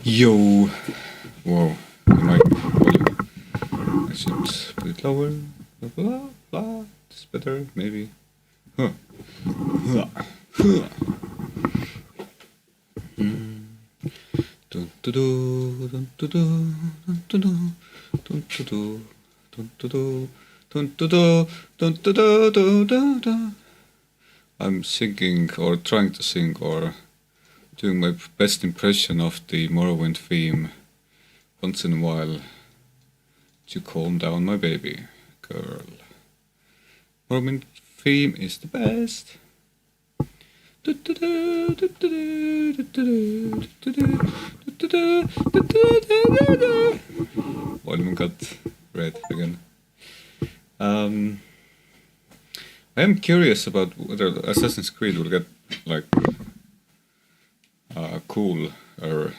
Yo! Whoa, the mic volume. I should put it lower. Blah blah blah. It's better, maybe. Huh. Huh. Huh. Dun dun dun dun dun dun dun dun dun dun dun dun dun. I'm singing or trying to sing or doing my best impression of the Morrowind theme once in a while to calm down my baby girl. Morrowind theme is the best. Volume got red again. I am curious about whether Assassin's Creed will get like cool, or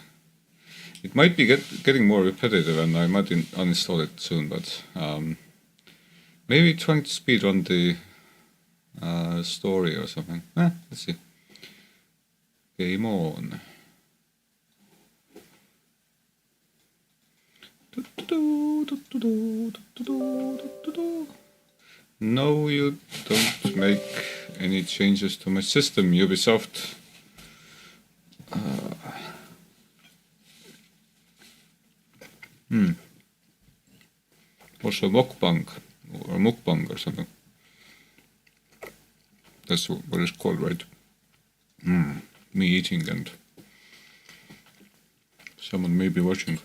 it might be getting more repetitive, and I might uninstall it soon. But maybe trying to speed run the story or something. Let's see. Game on. No, you don't make any changes to my system, Ubisoft. Also mukbang or something. That's what it's called, right? Me eating and someone may be watching.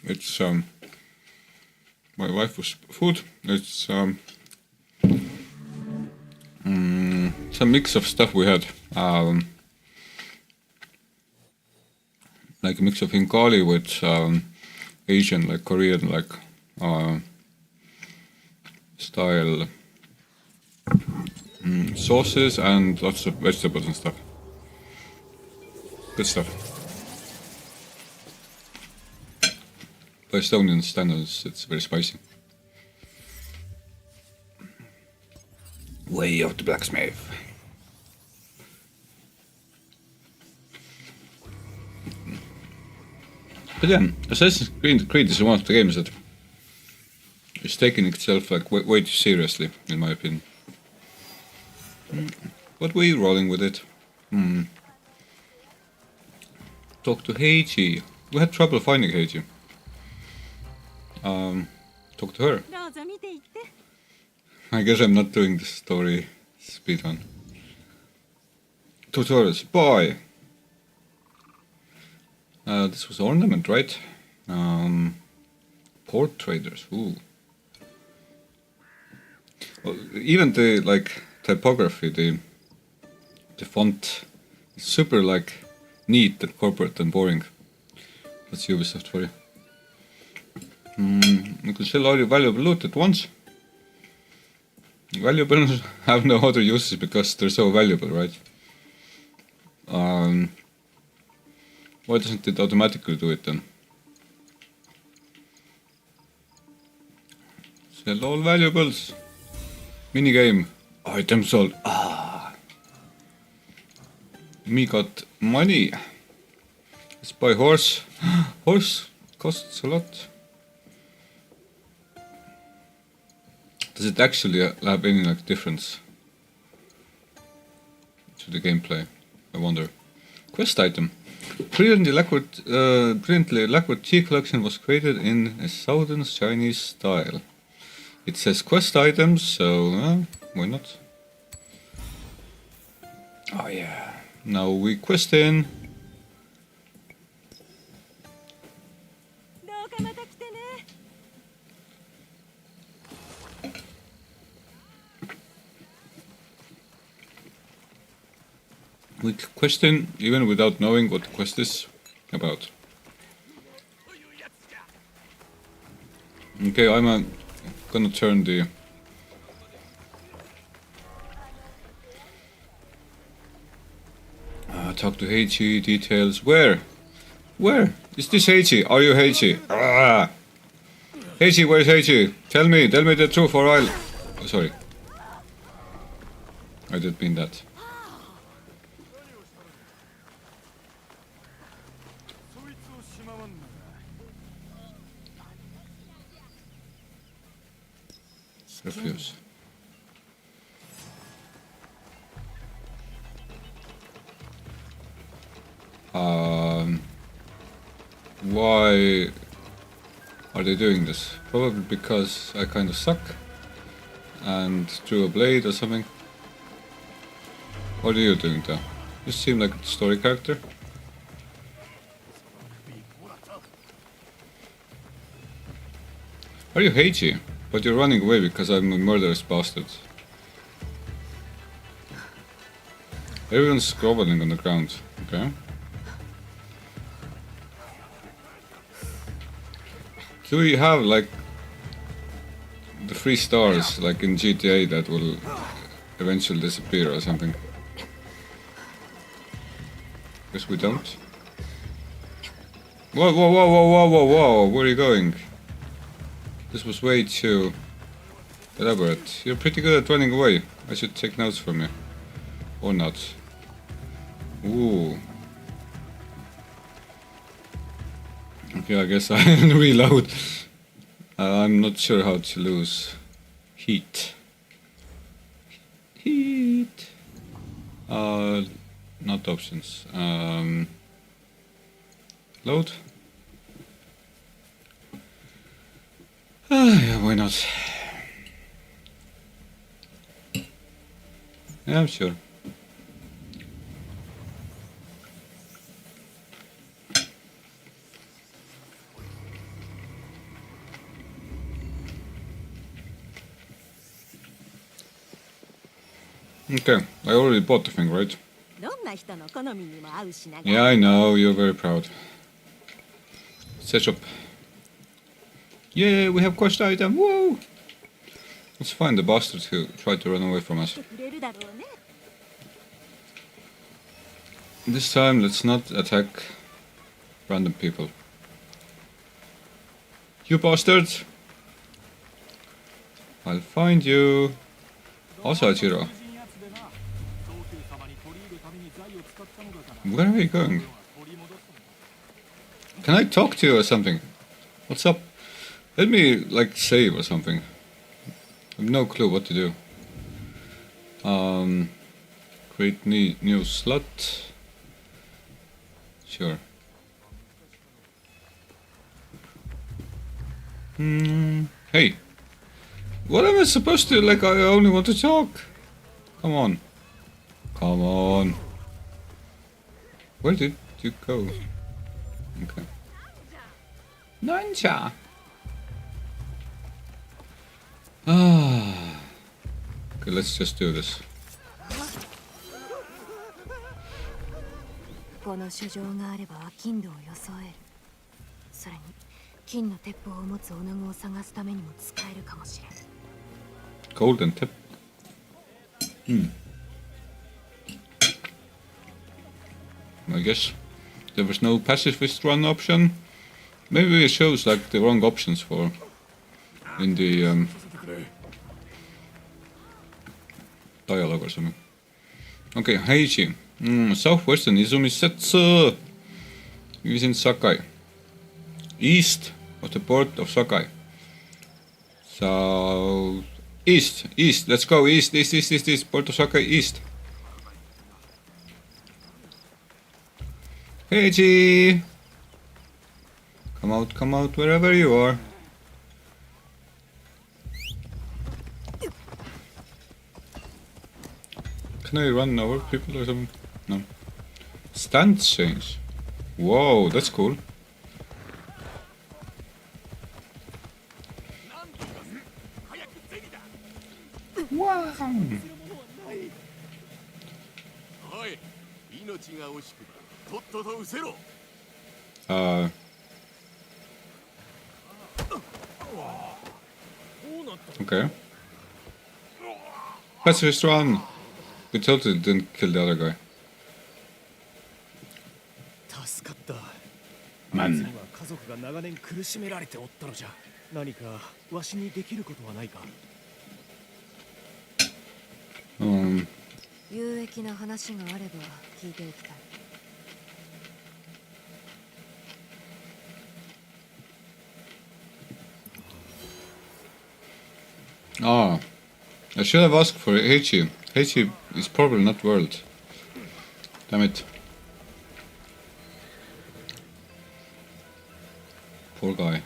It's my wife's food. It's some mix of stuff we had. Like a mix of Bengali with Asian, like Korean, like style sauces and lots of vegetables and stuff. Good stuff. By Estonian standards, it's very spicy. Way of the blacksmith. But yeah, Assassin's Creed is one of the games that is taking itself like way too seriously, in my opinion. But we're rolling with it. Talk to Heiji. We had trouble finding Heiji. Talk to her. I guess I'm not doing the story speedrun. Tutorials. Boy! This was ornament, right? Port traders. Ooh. Well, even the like typography, the font is super like neat and corporate and boring. That's Ubisoft for you. You can sell all your valuable loot at once. Valuables have no other uses because they're so valuable, right? Why doesn't it automatically do it then? Sell all valuables. Minigame. Item sold. Me got money. Let's buy horse. Horse costs a lot. Does it actually have any like difference to the gameplay? I wonder. Quest item. Brilliantly lacquered tea collection was created in a southern Chinese style. It says quest items, so why not? Oh yeah. Now we quest in. We question even without knowing what the quest is about. Okay, I'm gonna turn the talk to Heichi details. Where is this Heichi? Are you Heichi? Heichi, where's Heichi? Tell me the truth or I'll... Oh, sorry. I didn't mean that. Refuse. Why are they doing this? Probably because I kind of suck and drew a blade or something. What are you doing there? You seem like a story character. Are you Heichi? But you're running away because I'm a murderous bastard. Everyone's groveling on the ground, okay? Do we have like the 3 stars like in GTA that will eventually disappear or something? Guess we don't. Whoa, whoa, whoa, whoa, whoa, whoa, whoa, where are you going? This was way too elaborate. You're pretty good at running away. I should take notes from you. Or not. Ooh. Okay, I guess I'll reload. I'm not sure how to lose heat. Heat. Not options. Load. Yeah, why not? Yeah, I'm sure. Okay, I already bought the thing, right? Yeah, I know, you're very proud. Set up. Yeah, we have quest item, whoa! Let's find the bastard who tried to run away from us. This time, let's not attack random people. You bastards! I'll find you. Also, Achiro. Where are you going? Can I talk to you or something? What's up? Let me, like, save or something. I have no clue what to do. Create new slot. Sure. Hey. What am I supposed to, like, I only want to talk? Come on. Come on. Where did you go? Okay. Nanja! Ah. Okay, let's just do this. この書状があれば金土を装える。それに金の鉄砲を持つ女子を探すためにも使えるかもしれん。Golden tip. I guess there was no pacifist run option. Maybe it shows like the wrong options for in the dialogue or something. Okay, Heichi. Southwestern Izumi Setsu is in Sakai. East of the port of Sakai. South east. Let's go east. Port of Sakai east. Heichi! Come out, wherever you are. Can I run over people or something? No. Stance change. Whoa, that's cool. Wow. Okay. Pacifist run. We totally didn't kill the other guy. Man. 何かわしにできることはないか。有益な話があれば聞いておきたい。Ah, I should have asked for Heichi. Heichi is probably not world. Damn it. Poor guy.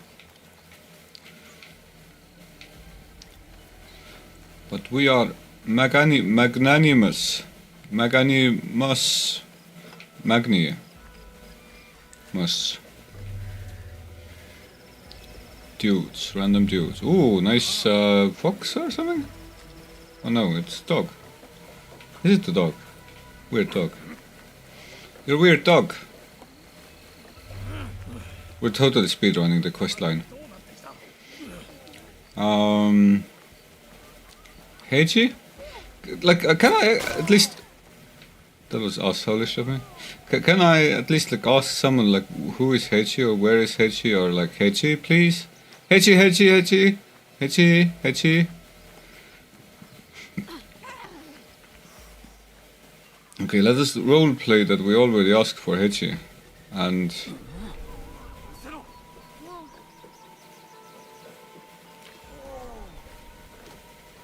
But we are magnanimous. Magnanimous. Dudes, random dudes. Ooh, nice fox or something? Oh no, it's dog. Is it the dog? Weird dog. You're a weird dog. We're totally speedrunning the quest line. Heiji? Like, can I at least... That was asshole-ish of me. Can I at least like ask someone like, who is Heiji or where is Heiji or like, Heiji, please? Heiji, Heiji, Heiji! Heiji, Heiji! Okay, let us roleplay that we already asked for Heiji. And...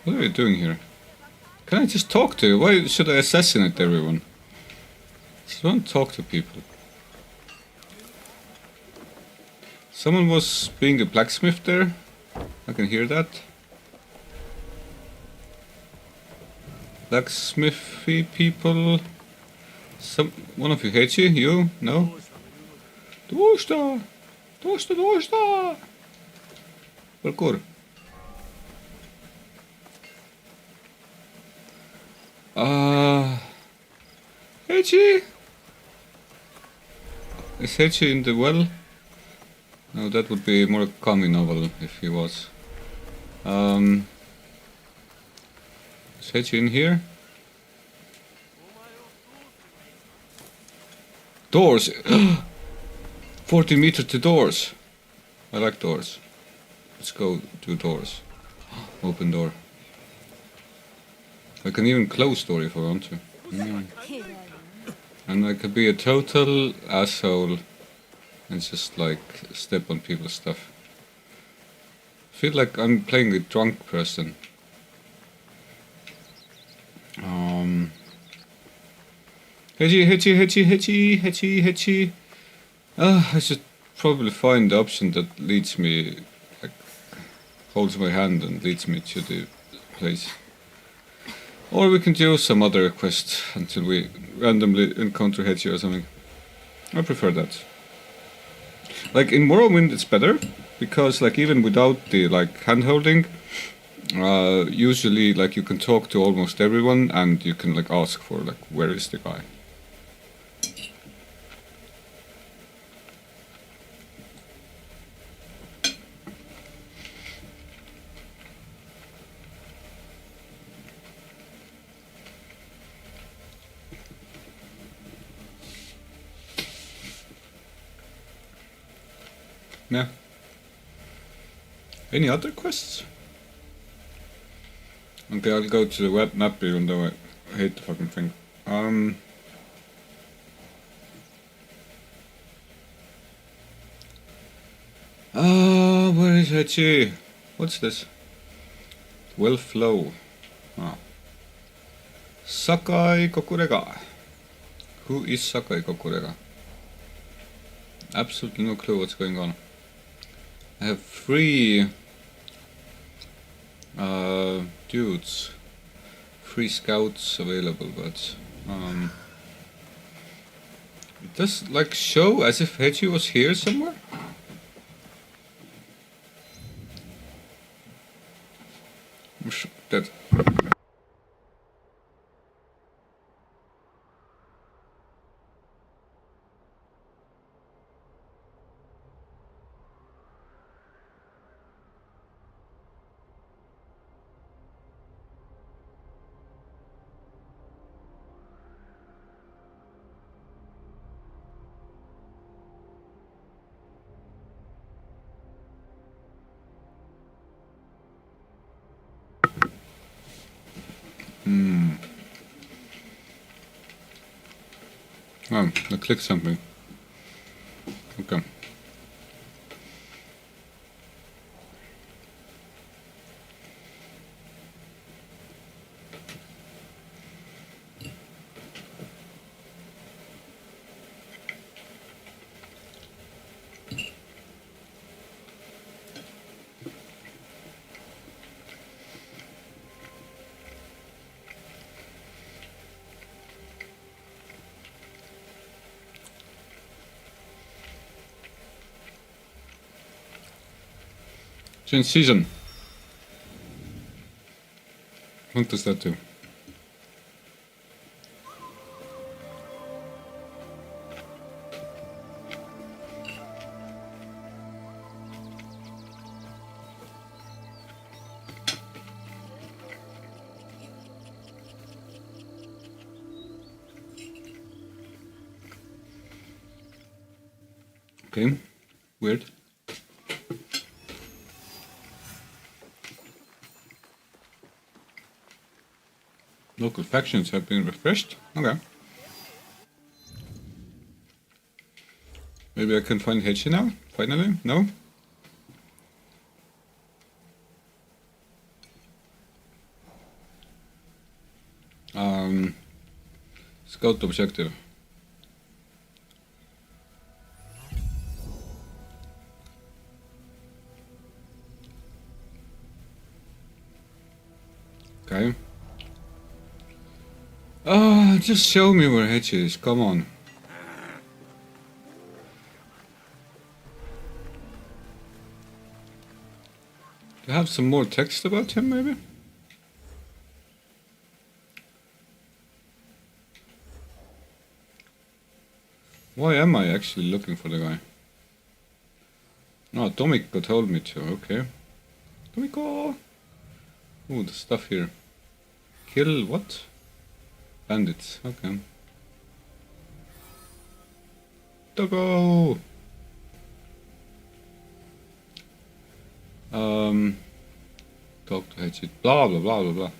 What are you doing here? Can I just talk to you? Why should I assassinate everyone? Just want to talk to people. Someone was being a blacksmith there. I can hear that. Blacksmithy people. One of you hates you? You? No? Dosta! Dosta, dosta! Parkour. Heichi? Is Heichi in the well? No, that would be more a Kami novel if he was. Is Heichi in here? Doors! 40 meters to doors! I like doors. Let's go to doors. Open door. I can even close door if I want to. And I could be a total asshole and just like step on people's stuff. I feel like I'm playing a drunk person. Hitchy. I should probably find the option that leads me, like, holds my hand and leads me to the place. Or we can do some other quest until we randomly encounter Hitchy or something. I prefer that. Like in Morrowind it's better, because like even without the like hand-holding, usually like you can talk to almost everyone and you can like ask for like, where is the guy? Yeah. Any other quests? Okay, I'll go to the web map even though I hate the fucking thing. Where is Hachi? What's this? Will flow. Ah. Sakai Kokurega. Who is Sakai Kokurega? Absolutely no clue what's going on. I have 3 dudes, 3 scouts available, but it does like show as if Heichi was here somewhere. Dead. Oh, I clicked something. Okay. Change season. What does that do? Okay, weird. Local factions have been refreshed. Okay. Maybe I can find Heichi now? Finally? No? Scout objective. Okay. Just show me where Heichi is. Come on. Do you have some more text about him, maybe? Why am I actually looking for the guy? Oh, Tomiko told me to. Okay. Tomiko! Ooh, the stuff here. Kill what? Bandits. Okay. Togo! Talk to Heichi. Blah blah blah blah blah.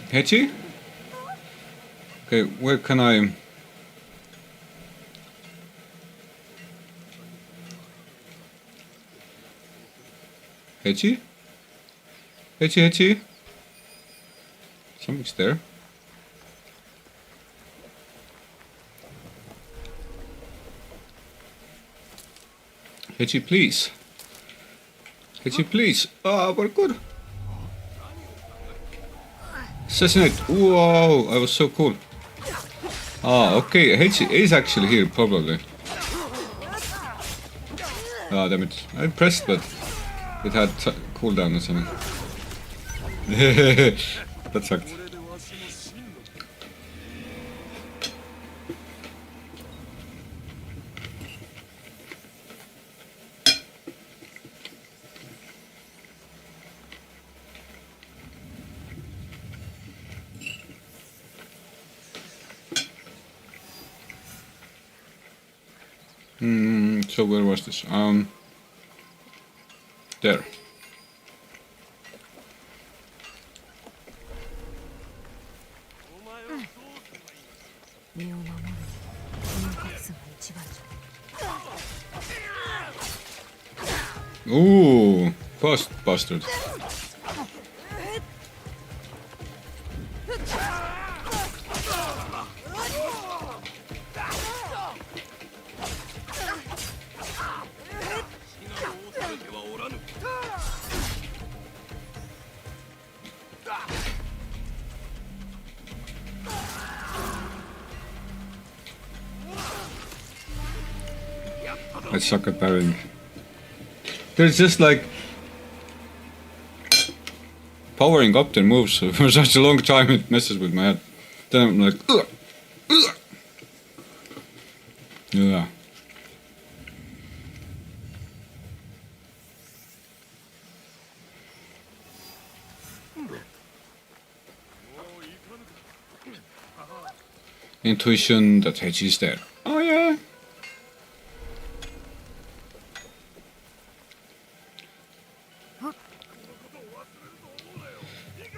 Heichi? Okay, where can I... Heichi? Heichi? Something's there. Heichi, please. Heichi, please. Ah, we're good. Assassinate! Whoa, I was so cool. Ah, okay, Heichi is actually here, probably. Ah, damn it. I pressed, but it had cooldown or something. That sucked. So where was this? There. Ooh, fast bastard. I suck at parrying. There's just like powering up their moves for such a long time, it messes with my head. Then I'm like, ugh, ugh. Yeah. Intuition that Heiji's there. Oh yeah.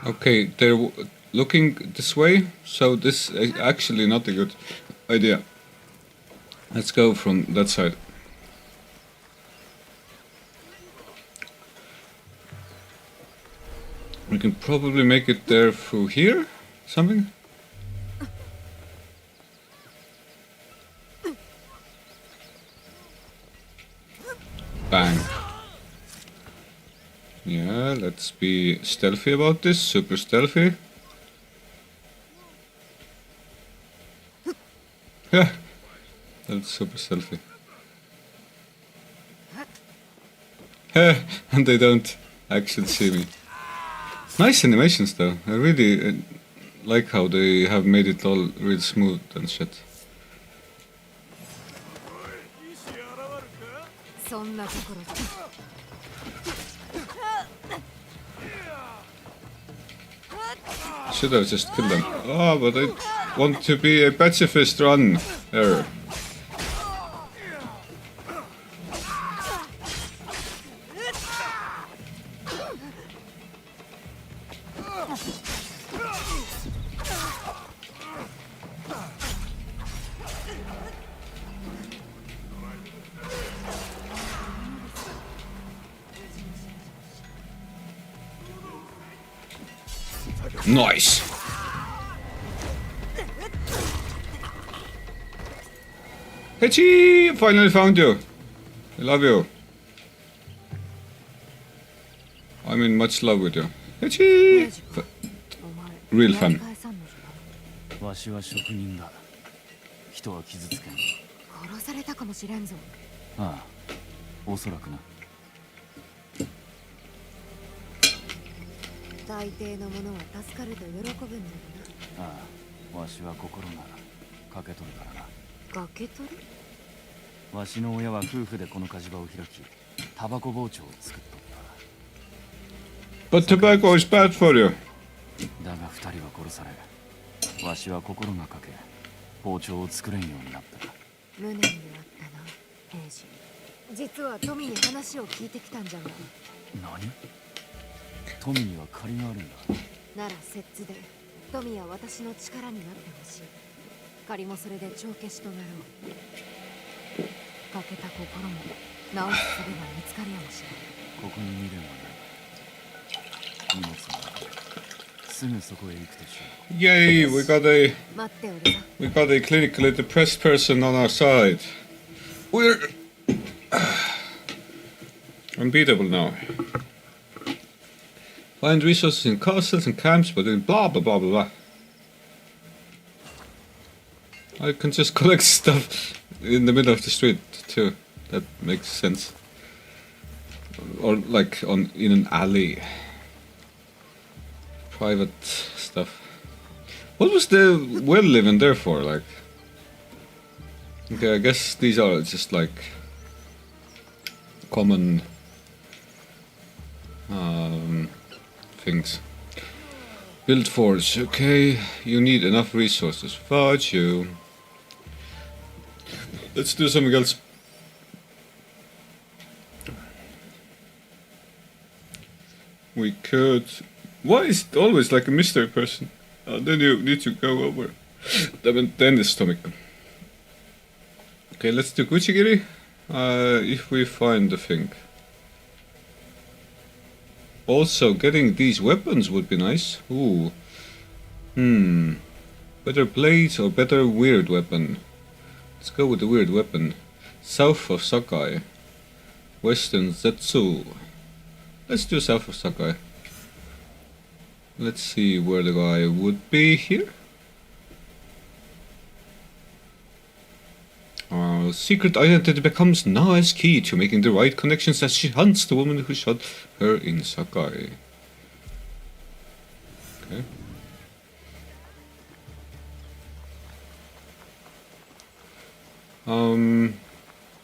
Okay, they're looking this way, so this is actually not a good idea. Let's go from that side. We can probably make it there through here, something. Bang. Yeah, let's be stealthy about this, super stealthy. Yeah, that's super stealthy. And they don't actually see me. Nice animations though, I really like how they have made it all real smooth and shit. そんなところ Should have just killed them. Oh, but I want to be a pacifist run. There. Nice. Heiji! Finally found you. I love you. I'm in much love with you. Heiji! Real fan. わしは職人だ。人は傷つけん。殺されたかもしれんぞ。ああ、おそらくな。大抵のものは助かると喜ぶんだよな。ああ、わしは心がかけとるからな。ガケ取る？わしの親は夫婦でこの火事場を開き、タバコ包丁を作っとった。But tobacco is bad for you. だが二人は殺され、わしは心がかけ、包丁を作れんようになった。無念であったな、平次。実は富に話を聞いてきたんじゃが。何？富には借りがあるんだ。なら摂津で富や私の力になってほしい。借りもそれで帳消しとなろう。欠けた心も直す術が見つかるやもしれない。ここに未練はない。荷物の中ですぐそこへ行くでしょう。 Yay,待っておるな。 we got a clinically depressed person on our side. We're unbeatable now. Find resources in castles and camps, but then blah blah blah blah blah. I can just collect stuff in the middle of the street too. That makes sense. Or like in an alley. Private stuff. What was the well living there for? Like, okay, I guess these are just like common things. Build forge. Okay, you need enough resources. Fudge you. Let's do something else. We could. Why is it always like a mystery person? Then you need to go over. Then the stomach. Okay, let's do Gucci-giri. If we find the thing. Also, getting these weapons would be nice. Ooh. Better blades or better weird weapon? Let's go with the weird weapon. South of Sakai. Western Zetsu. Let's do south of Sakai. Let's see where the guy would be here. Secret identity becomes Nae's key to making the right connections as she hunts the woman who shot her in Sakai. Okay.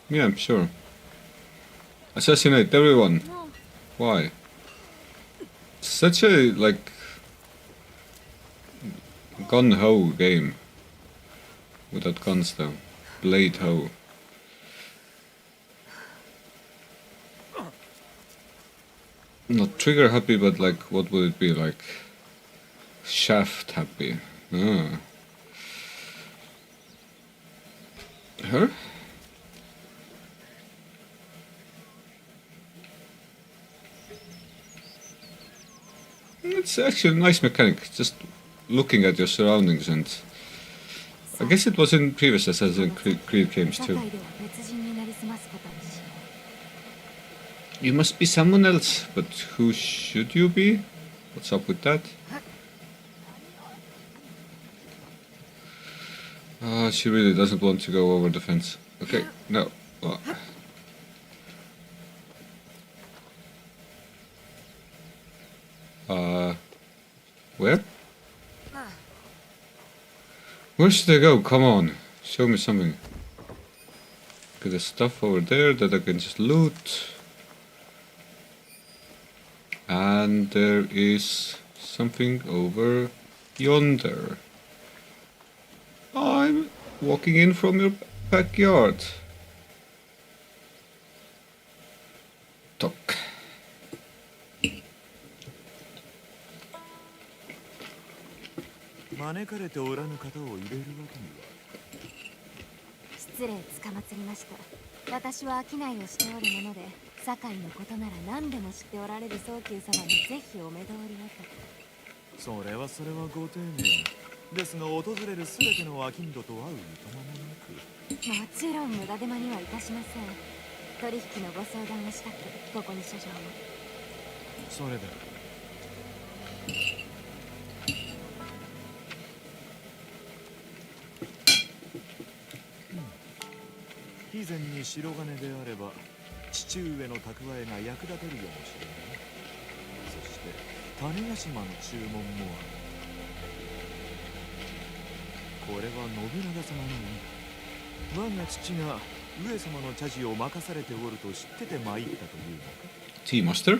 Yeah, sure. Assassinate everyone. Why? Such a, like, gun-ho game. Without guns, though. Blade-ho. Not trigger happy, but like, what would it be like? Shaft happy. Ah. Her? It's actually a nice mechanic, just looking at your surroundings, and I guess it was in previous Assassin's Creed games too. You must be someone else, but who should you be? What's up with that? Ah, she really doesn't want to go over the fence. Okay, no. Oh. Where? Where should I go? Come on, show me something. Okay, there's stuff over there that I can just loot. And there is something over yonder. I'm walking in from your backyard. Talk. 招かれておらぬ方を入れるわけには。失礼つかまつりました。私は商いをしておるもので、堺のことなら何でも知っておられる早急様にぜひお目通りをと。それはご丁寧ですが、訪れるすべての商人と会ういとまもなく。もちろん無駄手間にはいたしません。取引のご相談をしたく、ここに書状を。それだ。以前に白金であれば父上の蓄えが役立てるやもしれない。そして種子島の注文もある。これは信長様の意。我が父が上様の茶事を任されておると知ってて参ったというのか。 Tea Master?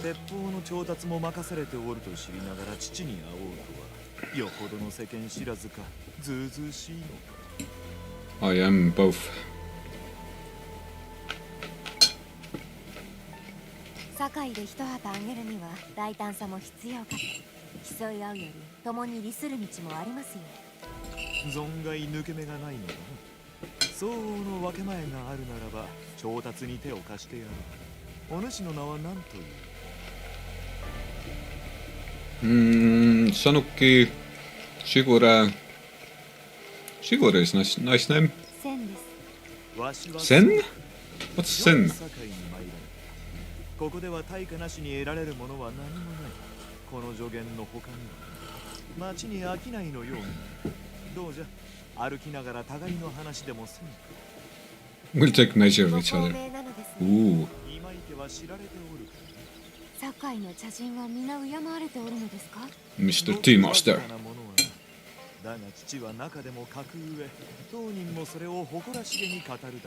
鉄砲の調達も任されておると知りながら父に会おうとはよほどの世間知らずかずうずうしいのか。I am both. 堺で一旗あげるには大胆さも必要かと。競い合うより共に利する道もありますよ。存外抜け目がないのだな。相応の分け前があるならば調達に手を貸してやる。お主の名は何という？Sanuki Shigure. Shigure is nice name. 千です。Sen? What's Sen? ここでは対価なしに得られるものは何もない。この助言の他には町に商いのように。どうじゃ歩きながら互いの話でもせんか。 We'll take measure of each other. Ooh. 今池は知られておる。堺の茶人は皆敬われておるのですか？ Mr. Tea Master. だが父は中でも格上、当人もそれを誇らしげに語るだろう。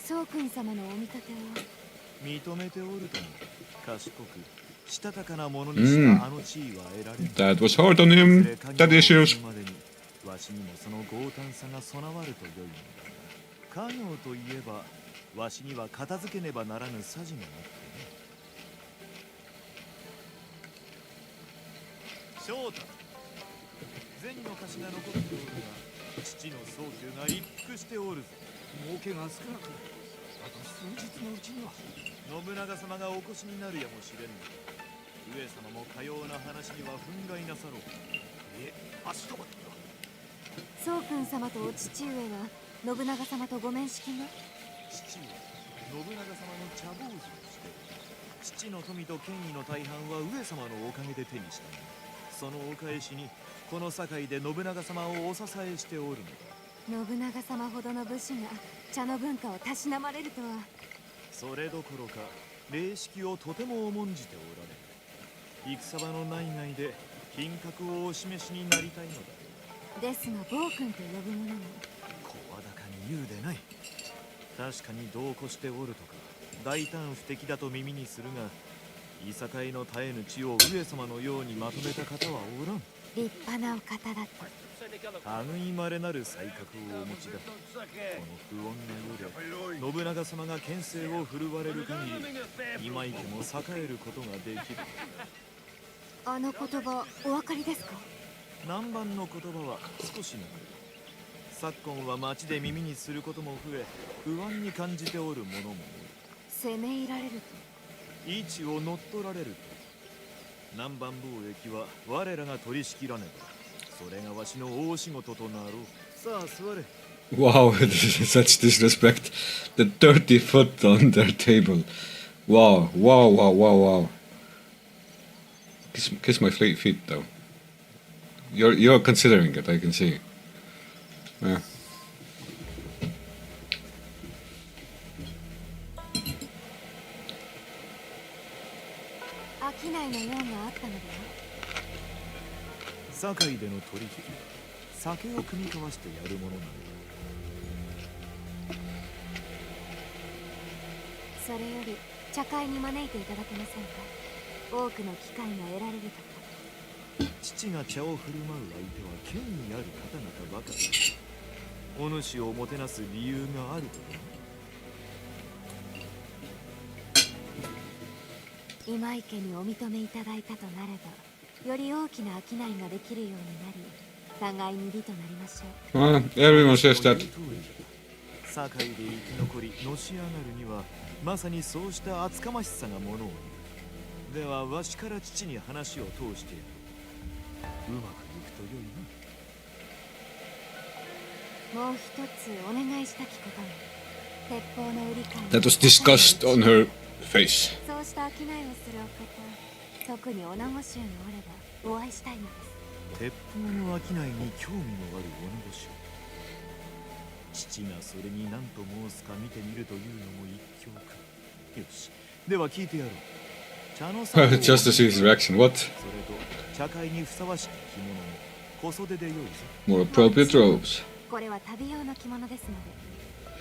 宗君様のお見立てを認めておるとも、賢くしたたかなものにしたあの地位は得られる。That was hard on him. Daddy issues. わしにもその強胆さが備わると良いのだが、家業といえばわしには片付けねばならぬさじがあってね。翔太、銭の貸しが残っておるが、父の早急が一服しておるぞ。儲けが少なく、あと数日のうちには信長様がお越しになるやもしれんのだ。上様もかような話には憤慨なさろう。いえ、足止まった。宗君様とお父上は信長様とご面識が？父は信長様の茶坊主をして、父の富と権威の大半は上様のおかげで手にしたが、そのお返しにこの堺で信長様をお支えしておるのだ。信長様ほどの武士が茶の文化をたしなまれるとは。それどころか礼式をとても重んじておられる。戦場の内外で品格をお示しになりたいのだ。ですが暴君と呼ぶ者も声高に言うでない。確かに度を越しておるとか大胆不敵だと耳にするが、いさかいの絶えぬ地を上様のようにまとめた方はおらん。立派なお方だった。類まれなる才覚をお持ちだ。この不穏な世で信長様が権勢を振るわれる限り今池も栄えることができる。あの言葉お分かりですか？南蛮の言葉は少しなの。昨今は町で耳にすることも増え、不安に感じておる者も多い。攻め入られると位置を乗っ取られると。南蛮貿易は我らが取り仕切らねば、それがわしの大仕事となろう。さあ座れ。 Wow, this is such disrespect. The dirty foot on their table. Wow, wow, wow, wow, wow. Kiss my feet though. You're considering it, I can see. Yeah. 商いの用があったのでは？堺での取引は酒を酌み交わしてやるものなのだ。それより茶会に招いていただけませんか？多くの機会が得られるとか。父が茶を振る舞う相手は権威ある方々ばかり。お主をもてなす理由があるとか。今池にお認めいただいたとなれば、より大きな商いができるようになり、互いに利となりましょう。Everyone says that. 堺で生き残りのし上がるにはまさにそうした厚かましさがものを言う。ではわしから父に話を通してやる。うまくいくと良いな。もう一つお願いしたきことが、鉄砲の売り買い That was disgust on her face. そうした商いをするお方、特に女子衆におればお会いしたいのです。鉄砲の商いに興味のある女子衆。父がそれに何と申すか見てみるというのも一興か。よし、では聞いてやろう。茶の茶 Just to see his reaction. What? それと茶会にふさわしき着物も小袖で良いぞ。 More appropriate robes. これは旅用の着物ですの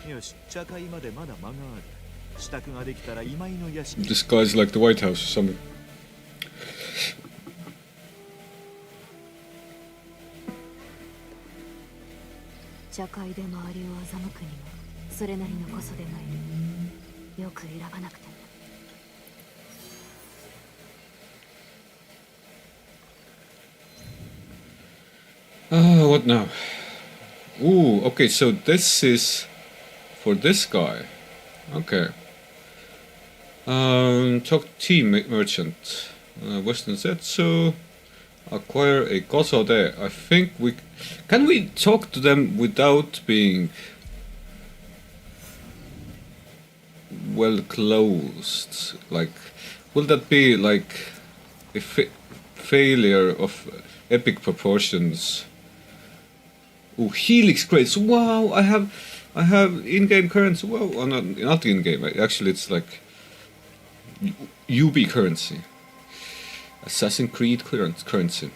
で。よし、茶会までまだ間がある。支度ができたら今井の屋敷。 Disguised like the White House or something. 茶会で周りを欺くにはそれなりの小袖がいる。よく選ばなくても。What now? Ooh, okay, so this is for this guy. Okay. Talk tea merchant. Western Zetsu. Acquire a Kosode. I think we... Can we talk to them without being... well closed? Like, will that be like a failure of epic proportions? Oh, Helix crates! Wow, I have in-game currency. Wow, oh, not in-game. Actually, it's like UB currency. Assassin's Creed currency.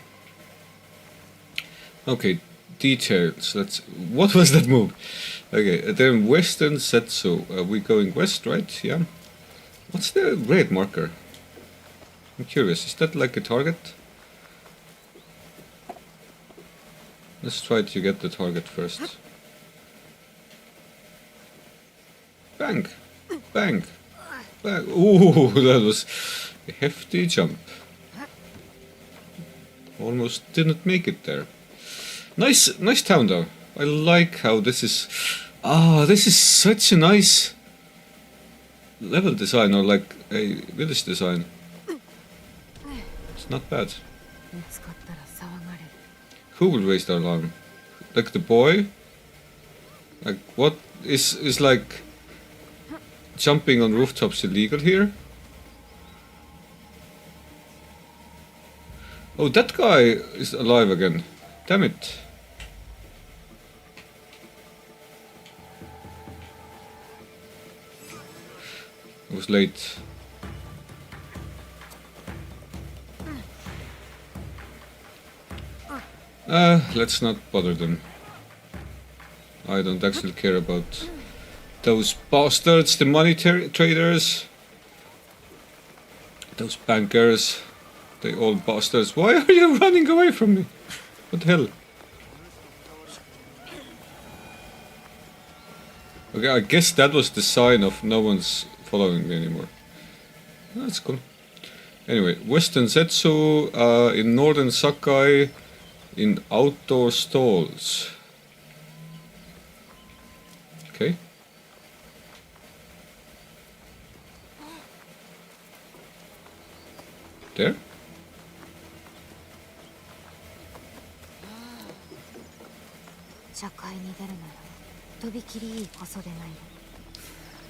Okay, details. Let's. What was that move? Okay, then Western Setsu. Are we going west, right? Yeah. What's the red marker? I'm curious. Is that like a target? Let's try to get the target first. Bang! Bang! Bang! Ooh, that was a hefty jump. Almost didn't make it there. Nice town though. I like how this is... this is such a nice level design, or like a village design. It's not bad. Who will raise the alarm? Like the boy? Like what is like jumping on rooftops illegal here? Oh, that guy is alive again. Damn it. I was late. Let's not bother them. I don't actually care about those bastards, the money traders. Those bankers. They all bastards. Why are you running away from me? What the hell? Okay, I guess that was the sign of no one's following me anymore. That's cool. Anyway, Western Zetsu, in Northern Sakai, in outdoor stalls. Okay. There?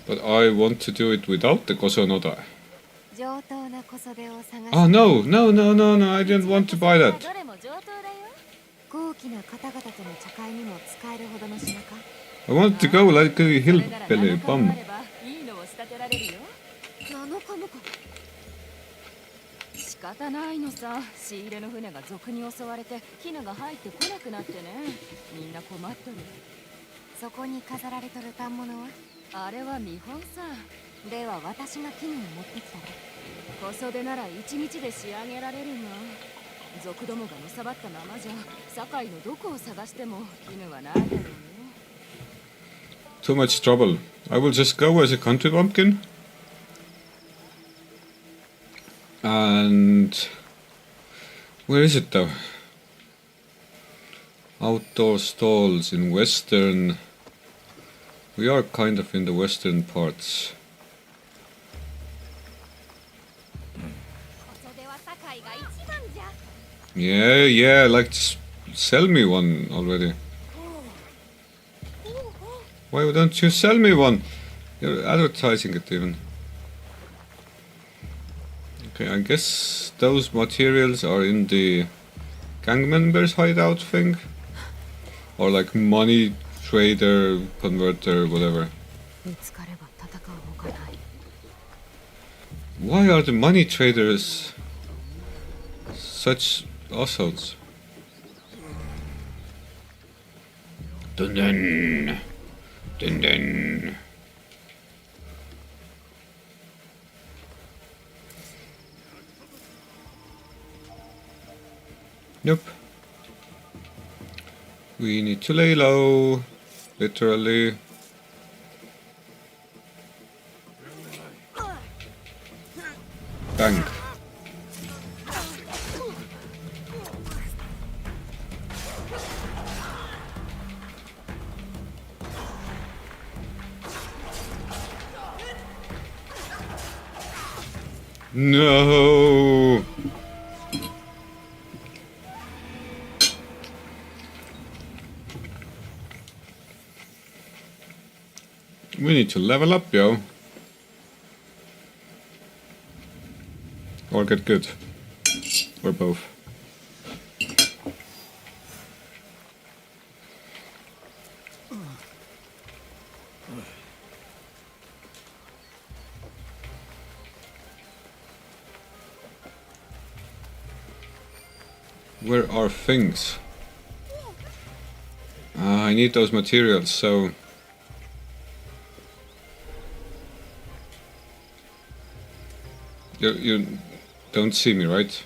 But I want to do it without the Kosonoda. Oh no, no, no, no, no, I didn't want to buy that. I wanted to go like a hillbilly bum. Too much trouble. I will just go as a country bumpkin. And where is it though? Outdoor stalls in western. We are kind of in the western parts. Yeah, like sell me one already. Why don't you sell me one? You're advertising it even. Okay, I guess those materials are in the gang members hideout thing. Or like money trader, converter, whatever. Why are the money traders such assholes? Dun dun. Dun dun. Nope. We need to lay low, literally. Bang. No. We need to level up, yo. Or get good. Or both. Where are things? I need those materials, so... You don't see me, right?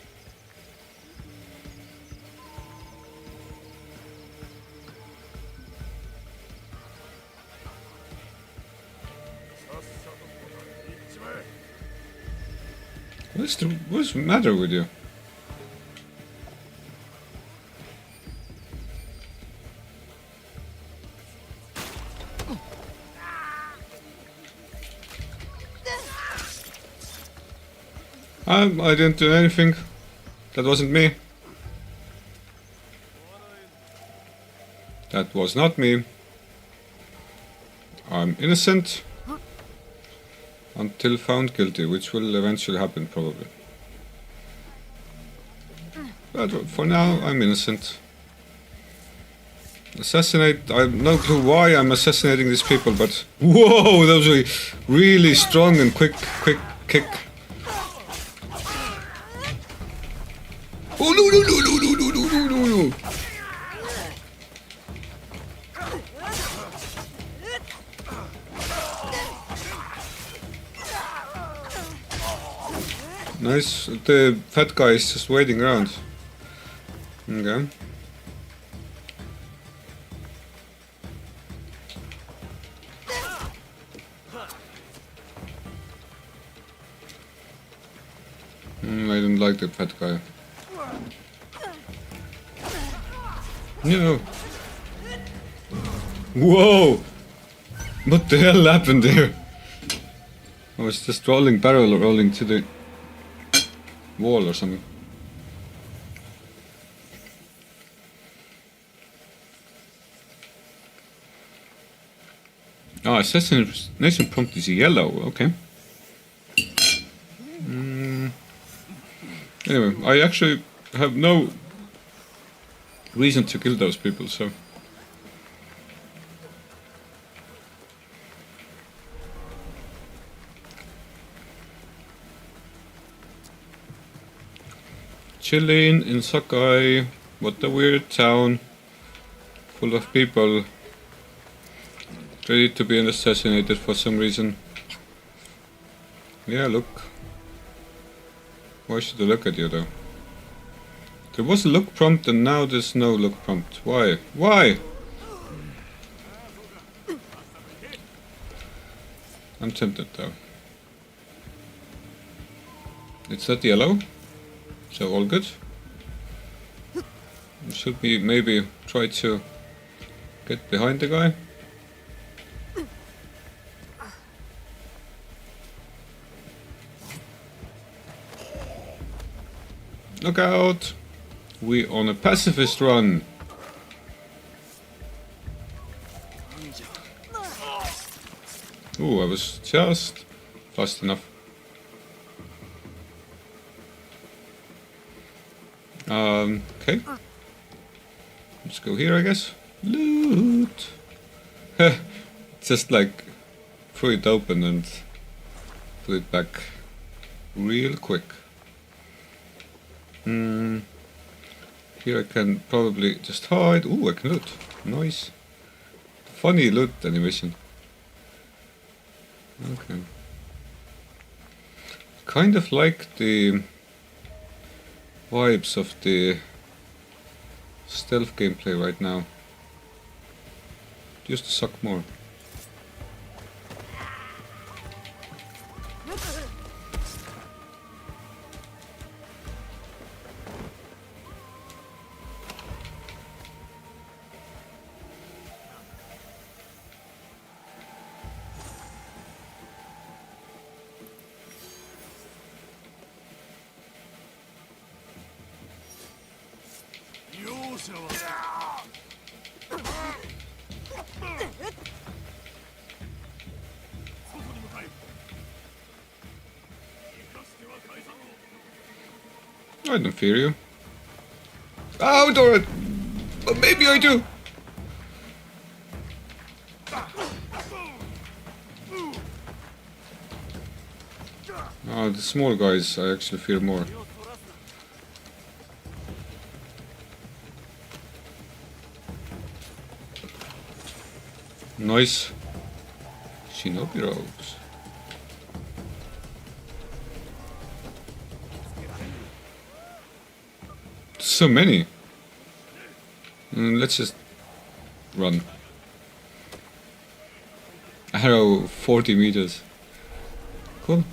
What's the matter with you? I didn't do anything. That wasn't me. That was not me. I'm innocent. Until found guilty, which will eventually happen probably. But for now, I'm innocent. Assassinate, I have no clue why I'm assassinating these people, but... Whoa, that was a really strong and quick kick. Oh no. Nice. The fat guy is just waiting around. Okay. I don't like the fat guy. No. Whoa! What the hell happened there? I was just rolling to the wall or something. Ah, assassination prompt is yellow, okay. Anyway, I actually have no reason to kill those people, so... Chilling in Sakai, what a weird town, full of people ready to be assassinated for some reason. Yeah, look. Why should I look at you though? There was a look prompt and now there's no look prompt. Why? Why? I'm tempted though. It's not yellow, so all good. Should we maybe try to get behind the guy? Look out! We on a pacifist run. Ooh, I was just fast enough. Okay. Let's go here, I guess. Loot! Just like throw it open and put it back real quick. Here I can probably just hide. Ooh, I can loot. Nice. Funny loot animation. Okay. Kind of like the vibes of the stealth gameplay right now. Used to suck more. I don't fear you. Oh, Dora! Well, maybe I do! Oh, the small guys I actually fear more. Nice. Shinobi robes. So many. Let's just run. Arrow 40 meters. Cool.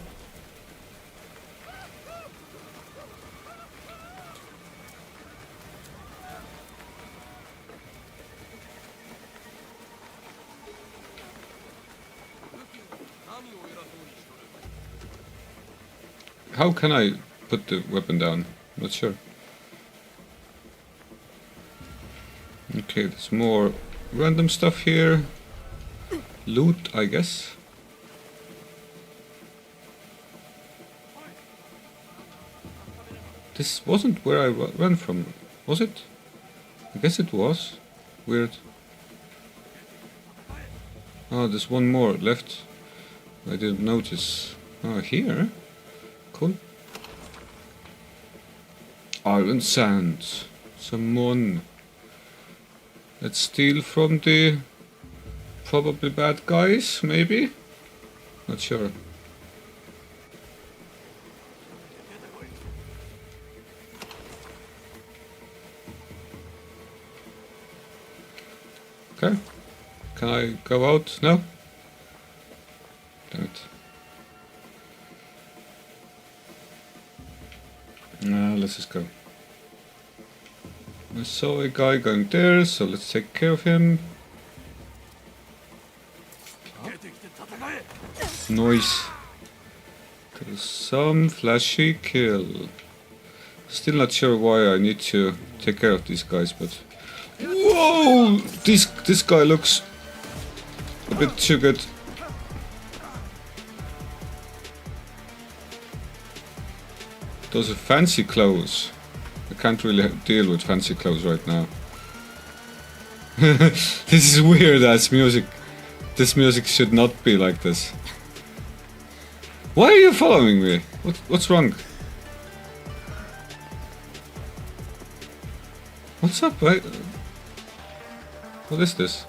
How can I put the weapon down? Not sure. Okay, there's more random stuff here. Loot, I guess. This wasn't where I ran from, was it? I guess it was. Weird. Oh, there's one more left. I didn't notice. Oh, here? Cool. Iron sands. Someone. Let's steal from the probably bad guys, maybe? Not sure. Okay. Can I go out? No? Damn it. Let's just go. I saw a guy going there, so let's take care of him. 出てきて戦え。 Nice. Some flashy kill. Still not sure why I need to take care of these guys, but whoa! This guy looks a bit too good. Those are fancy clothes. I can't really deal with fancy clothes right now. This is weird ass music. This music should not be like this. Why are you following me? What's wrong? What's up? What is this?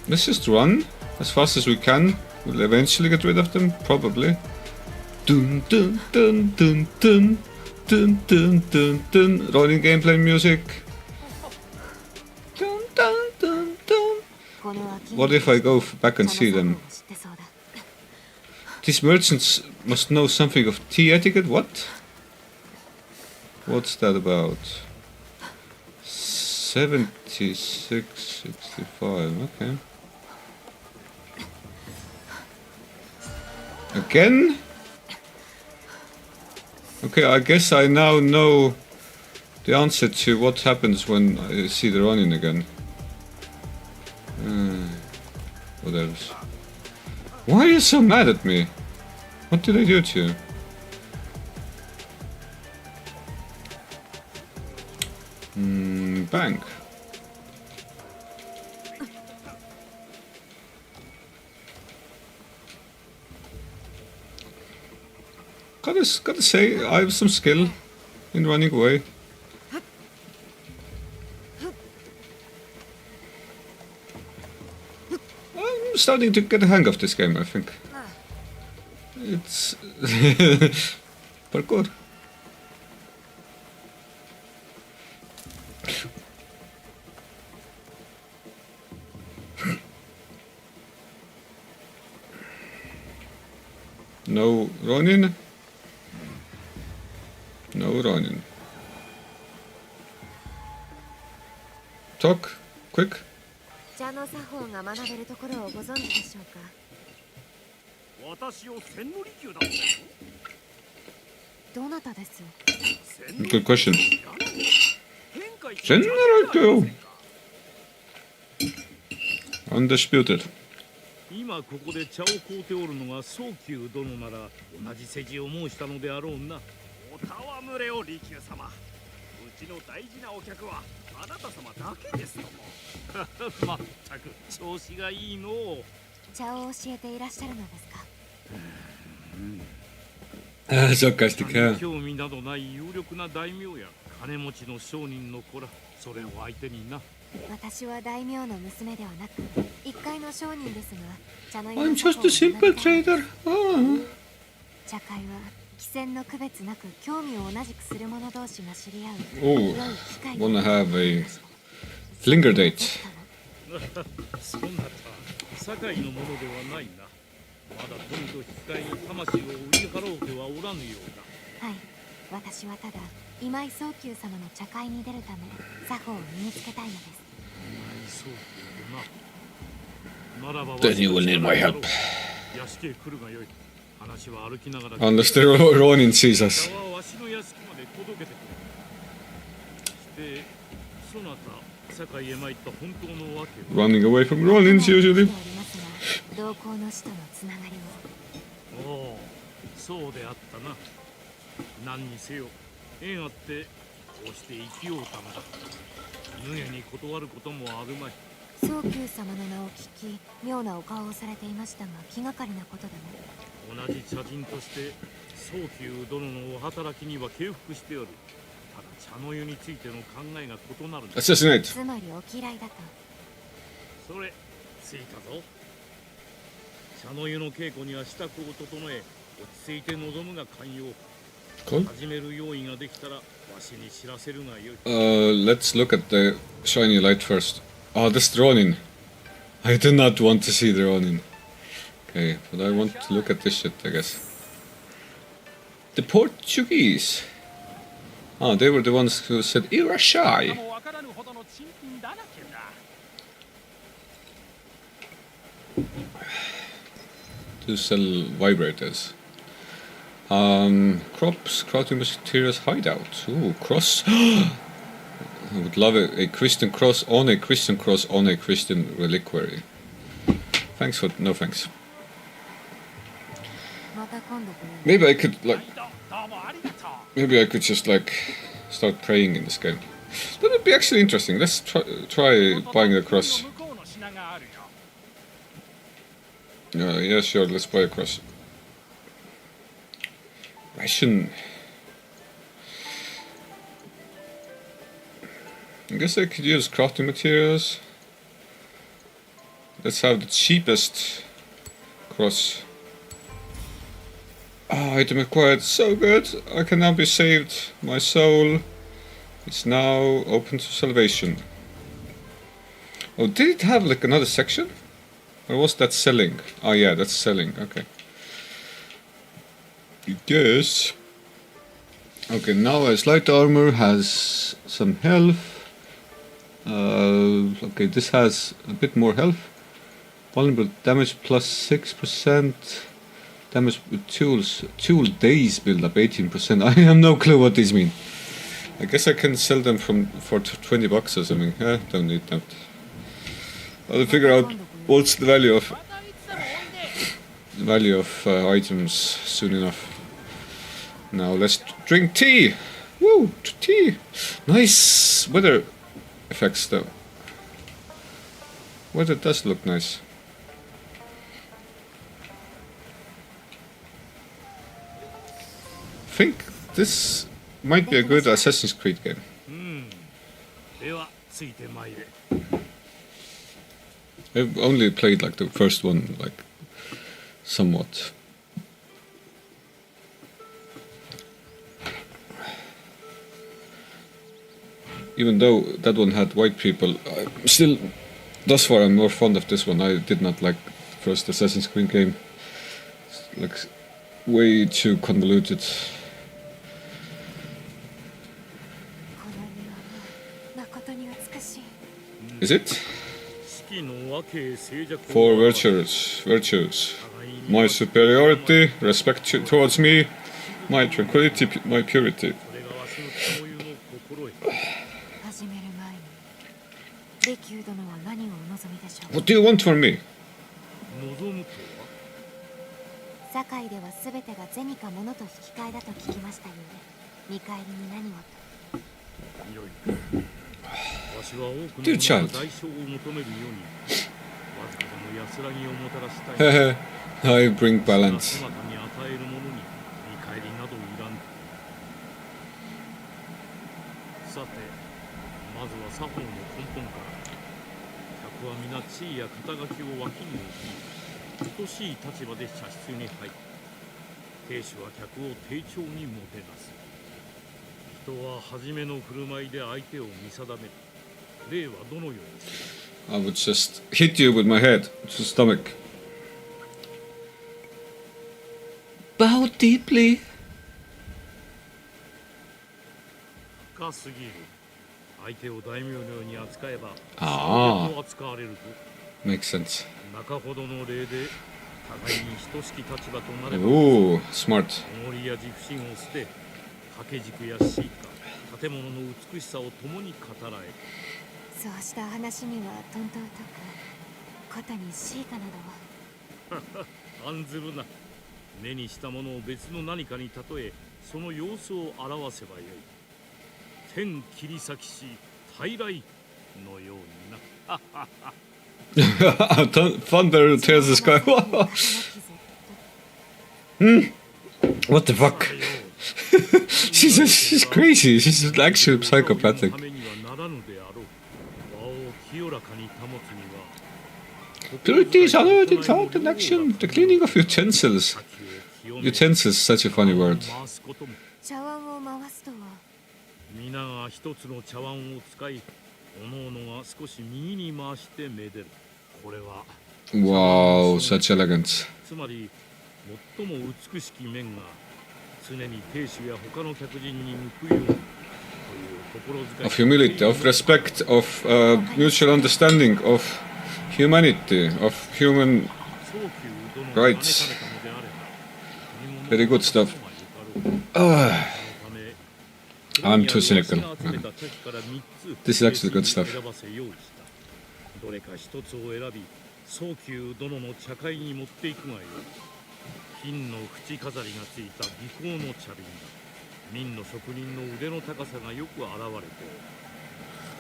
Let's just run as fast as we can. We'll eventually get rid of them, probably. Dun dun dun dun dun dun dun dun dun. Rolling gameplay music. Dun dun dun dun. What if I go back and see them? These merchants must know something of tea etiquette. What? What's that about? 7665. Okay. Again? Okay, I guess I now know the answer to what happens when I see the Ronin again. What else? Why are you so mad at me? What did I do to you? Bank. Gotta say, I have some skill in running away. I'm starting to get a hang of this game, I think. It's parkour. No Ronin. No Ronin. Talk, quick. 茶の作法が学べるところをご存知でしょうか。私を千利休だったよ。どなたです？ Good question. 千利休。Undisputed. 今ここで茶を買うておるのが早急殿なら同じ世辞を申したのであろうな。お戯れを利休様。うちの大事なお客はあなた様だけですとも。まったく調子がいいのう。茶を教えていらっしゃるのですか。Sarcastic, 興味などない有力な大名や金持ちの商人の子ら、それを相手にな。私は大名の娘ではなく一介の商人ですが、茶の I'm just a simple trader. Oh. 茶会は貴賤の区別なく興味を同じくする者同士が知り合う Oh, 良い機会 wanna have a flinger date. そんなた堺のものではないな。まだ富と引き換えに魂を売り払うてはおらぬようだ。はい、私はただ今井宗久様の茶会に出るため作法を身につけたいのです。そうな。ならば Then you will need my help. 屋敷へ来るがよい。話は歩きながら。 Unless the Ronin sees us. 茶はわしの屋敷まで届けてくれ。してそなた堺へ参った本当のわけは。 Running away from Ronins usually. 同行の使とのつながりを。おお、そうであったな。何にせよ縁あってこうして生きようたのだ。無下に断ることもあるまい。宗久様の名を聞き妙なお顔をされていましたが気がかりなことでも。同じ茶人として宗久殿のお働きには敬服しておる。ただ茶の湯についての考えが異なる。 Assassinate. つまりお嫌いだと。それついたぞ。茶の湯の稽古には支度を整え落ち着いて臨むが寛容。Cool. 始める用意ができたらわしに知らせるがよい。 Let's look at the shiny light first. Oh, this Ronin. I do not want to see the Ronin. Okay, but I want to look at this shit, I guess. The Portuguese. Oh, they were the ones who said Irashai. もわからぬほどの珍品だらけだ。 To sell vibrators. Crops, crafting materials, hideout. Ooh, cross. I would love a Christian cross on a Christian cross on a Christian reliquary. Thanks for no thanks. また今度これ Maybe I could like どうもありがとう。 maybe I could just like start praying in this game. That would be actually interesting. Let's try buying a cross. 向こうの品があるよ。 Yeah, sure. Let's buy a cross. Ration. I guess I could use crafting materials. Let's have the cheapest cross. Ah, item acquired. So good. I can now be saved. My soul is now open to salvation. Oh, did it have like another section? Or was that selling? Oh yeah, that's selling. Okay. I guess. Okay, now a slight armor has some health. Okay, this has a bit more health. Vulnerable damage plus 6%. Damage with tools. Tool days build up 18%. I have no clue what these mean. I guess I can sell them for 20 bucks or something. Don't need that. I'll figure out what's the value of items soon enough. Now let's drink tea. Woo, tea. Nice weather effects though. Weather does look nice. I think this might be a good Assassin's Creed game. ではついてまいれ。 I've only played like the first one, like somewhat. Even though that one had white people, still, thus far I'm more fond of this one. I did not like the first Assassin's Creed game. It's like way too convoluted. この庭は誠に美しい Is it? 四季の和敬静寂を For virtues. My superiority, respect towards me, my tranquility, my purity. それがわしの共有の心得。始める前に利休殿は何をお望みでしょう What do you want from me? 望むとは。堺では全てが銭か物と引き換えだと聞きましたよね見返りに何をとよい。わしは多くの Dear 者 child. が代償を求めるように、わずかでも安らぎをもたらしたい。 I bring balance. そなたに与えるものに見返りなどいらん。さて、まずは作法の根本から。客は皆地位や肩書きを脇に置き、等しい立場で茶室に入り、亭主は客を丁重にもてなす。人は初めの振る舞いで相手を見定める。例はどのようにする？ I would just hit you with my head to the stomach. Bow deeply. 深すぎる。相手を大名のように扱えば、ああそう扱われるぞ。 Makes sense. 中ほどの礼で、互いに等しき立場となれば、 Ooh, smart. おごりや自負心を捨て、掛け軸や詩歌、建物の美しさを共に語らえる。そうした話にはとんとうとく肩にシーカなどは案ずるな。目にしたものを別の何かに例え、その様子を表せばよい。天切り裂きし大来のようにな。Thunder tears the sky. What the fuck? she's crazy. She's actually psychopathic. ためにはならぬであろう。和を清らかに保つには。 Purity is honored in thought and action. The cleaning of utensils. Utensils, such a funny word. 茶碗を回すとは。皆が一つの茶碗を使い、各々が少し右に回してめでる。これは Wow, such elegance. つまり最も美しき面が常に亭主や他の客人に向くようにという心遣い Of humility, of respect, of mutual understanding, of humanity, of human 早急殿が招かれたのであれば very good stuff. I'm too cynical. This is actually good stuff. どれか一つを選び、早急殿の茶会に持っていくがよい。金の縁飾りがついた美香の茶瓶だ。民の職人の腕の高さがよく現れておる。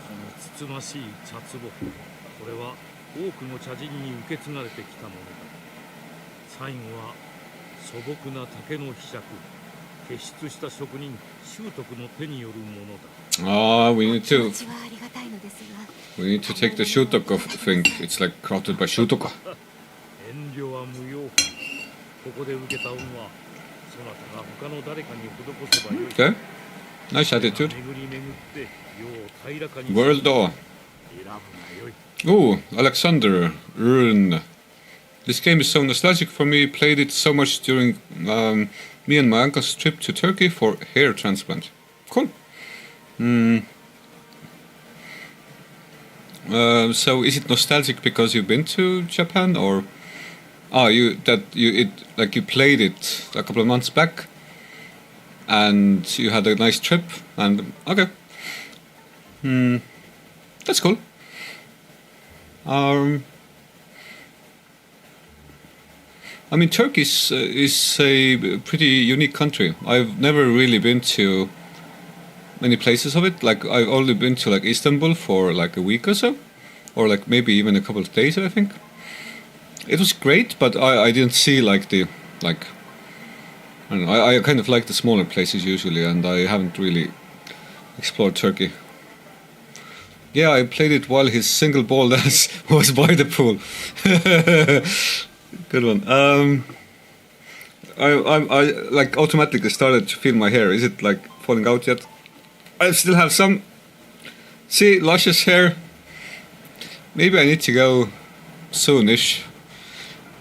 このつつましい茶壺、これは多くの茶人に受け継がれてきたものだ。最後は素朴な竹の柄杓、傑出した職人修徳の手によるものだ。Ah, we need 気 to 持ちはありがたいのですが。we need to take the Shutoko thing. It's like crafted by Shutoko. 遠慮は無用。ここで受けた恩はそなたが他の誰かに施せばよい。 Okay, nice attitude. 巡り巡って世を平らかに World door. 選ぶがよい。 Oh, Alexander Rune. This game is so nostalgic for me. Played it so much during me and my uncle's trip to Turkey for hair transplant. Cool. So is it nostalgic because you've been to Japan, or you played it a couple of months back and you had a nice trip and okay. That's cool. I mean, Turkey is a pretty unique country. I've never really been to many places of it. Like, I've only been to like Istanbul for like a week or so, or like maybe even a couple of days, I think. It was great, but I didn't see like I don't know, I kind of like the smaller places usually, and I haven't really explored Turkey. Yeah, I played it while his single ball ass was by the pool. Good one. I like automatically started to feel my hair. Is it like falling out yet? I still have some. See, luscious hair. Maybe I need to go soonish.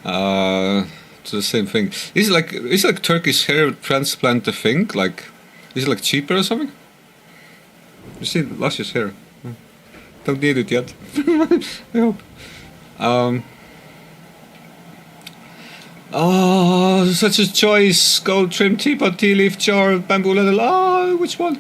To the same thing. Is it like Turkish hair transplant a thing? Like, is it like cheaper or something? You see, luscious hair. Don't need it yet. I hope. Oh, such a choice. Gold trim teapot, tea leaf jar, bamboo leather. Oh, which one?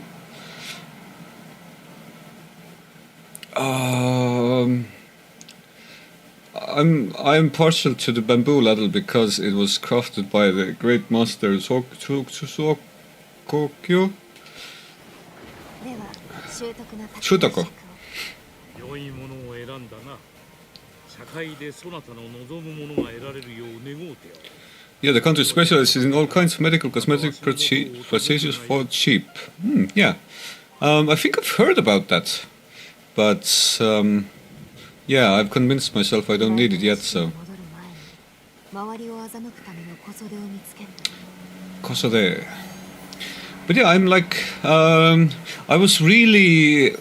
I'm partial to the bamboo ladle because it was crafted by the great master Sokokyo. では習得な習得。良いものを選んだな。社会でそなたの望むものが得られるよう願うておる。 Yeah, the country specializes in all kinds of medical cosmetic procedures for cheap. Yeah, I think I've heard about that, but yeah, I've convinced myself I don't need it yet. So. 周りを欺くための小袖を見つける。Kosode. But yeah, I'm like, I was really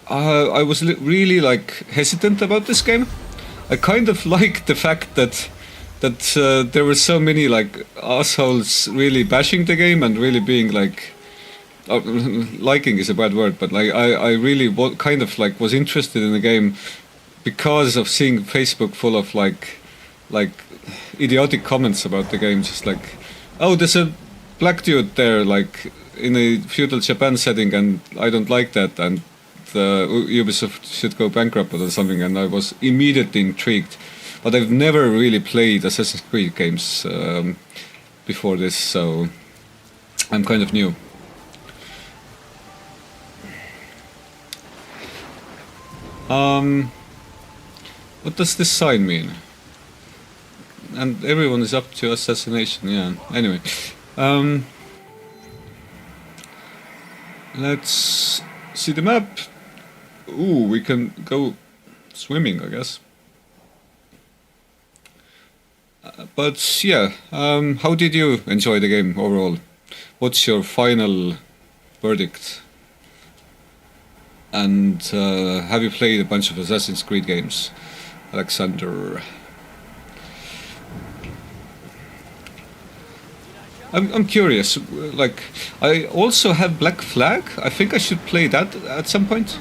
really like hesitant about this game. I kind of liked the fact that there were so many like assholes really bashing the game and really being like, liking is a bad word, but like I really kind of like was interested in the game because of seeing Facebook full of like idiotic comments about the game, just like, oh, there's a black dude there like in a feudal Japan setting and I don't like that, and Ubisoft should go bankrupt or something, and I was immediately intrigued. But I've never really played Assassin's Creed games before this, so I'm kind of new. What does this sign mean? And everyone is up to assassination, yeah. Anyway. Let's see the map. Ooh, we can go swimming, I guess. But yeah, how did you enjoy the game overall? what's your final verdict? And have you played a bunch of Assassin's Creed games, Alexander? I'm curious. Like, I also have Black Flag. I think I should play that at some point,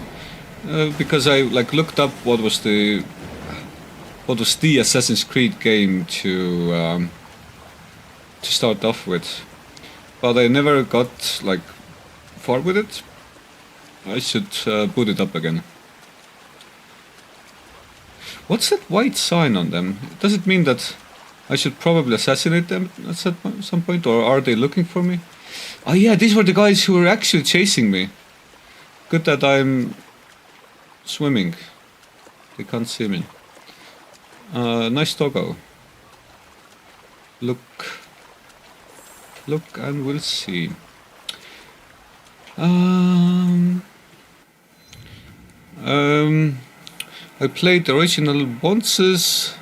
because I like looked up what was the Assassin's Creed game to start off with, but I never got like far with it. I should boot it up again. What's that white sign on them? Does it mean that I should probably assassinate them at some point, or are they looking for me? Oh yeah, these were the guys who were actually chasing me. Good that I'm swimming. They can't see me. Nice doggo. Look and we'll see. I played the original Bonces.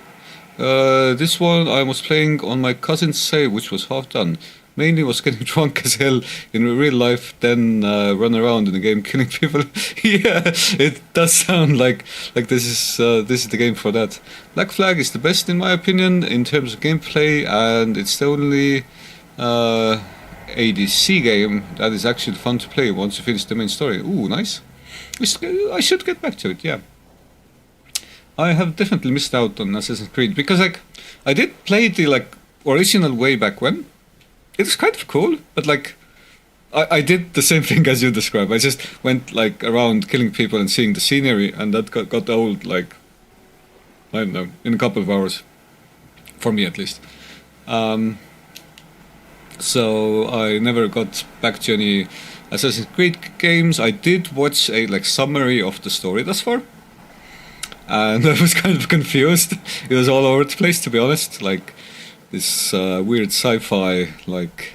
This one I was playing on my cousin's save, which was half done. Mainly was getting drunk as hell in real life, then run around in the game killing people. Yeah, it does sound like this is the game for that. Black Flag is the best in my opinion in terms of gameplay, and it's the only ADC game that is actually fun to play once you finish the main story. Ooh, nice. I should get back to it. Yeah. I have definitely missed out on Assassin's Creed because like I did play the like original way back when. It was kind of cool, but like I did the same thing as you described. I just went like around killing people and seeing the scenery, and that got old like I don't know, in a couple of hours, for me at least. So I never got back to any Assassin's Creed games. I did watch a like summary of the story thus far, and I was kind of confused. It was all over the place, to be honest. Like this weird sci-fi, like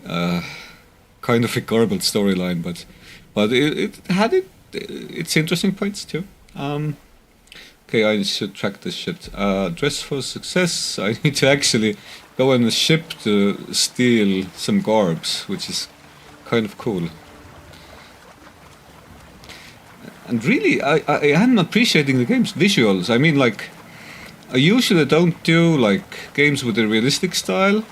kind of a garbled storyline, but it had its interesting points too. Okay, I should track this shit. Dress for success. I need to actually go on a ship to steal some garbs, which is kind of cool. And really, I am appreciating the game's visuals. I mean, like, I usually don't do, like, games with a realistic style.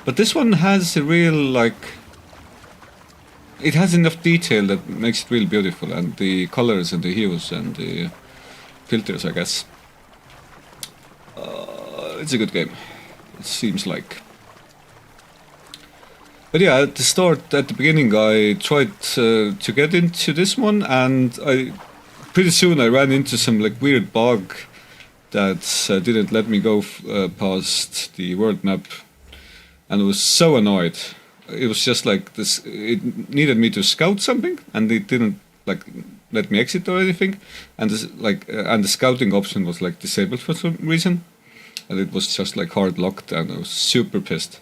But this one has a real, like... It has enough detail that makes it really beautiful. And the colors and the hues and the filters, I guess. It's a good game. It seems like. But yeah, at the beginning, I tried to get into this one, and pretty soon I ran into some like weird bug that didn't let me go past the world map, and I was so annoyed. It was just like this. It needed me to scout something, and it didn't like let me exit or anything, and the scouting option was like disabled for some reason, and it was just like hard locked, and I was super pissed.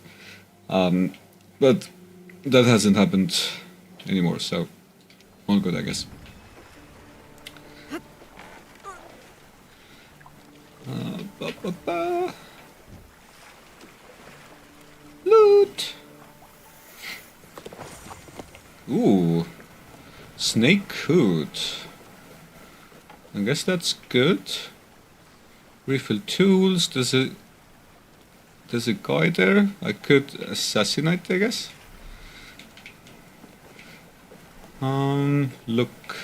But that hasn't happened anymore, so all good, I guess. Loot! Ooh, snake hood. I guess that's good. Refill tools. There's a guy there I could assassinate, I guess. Look.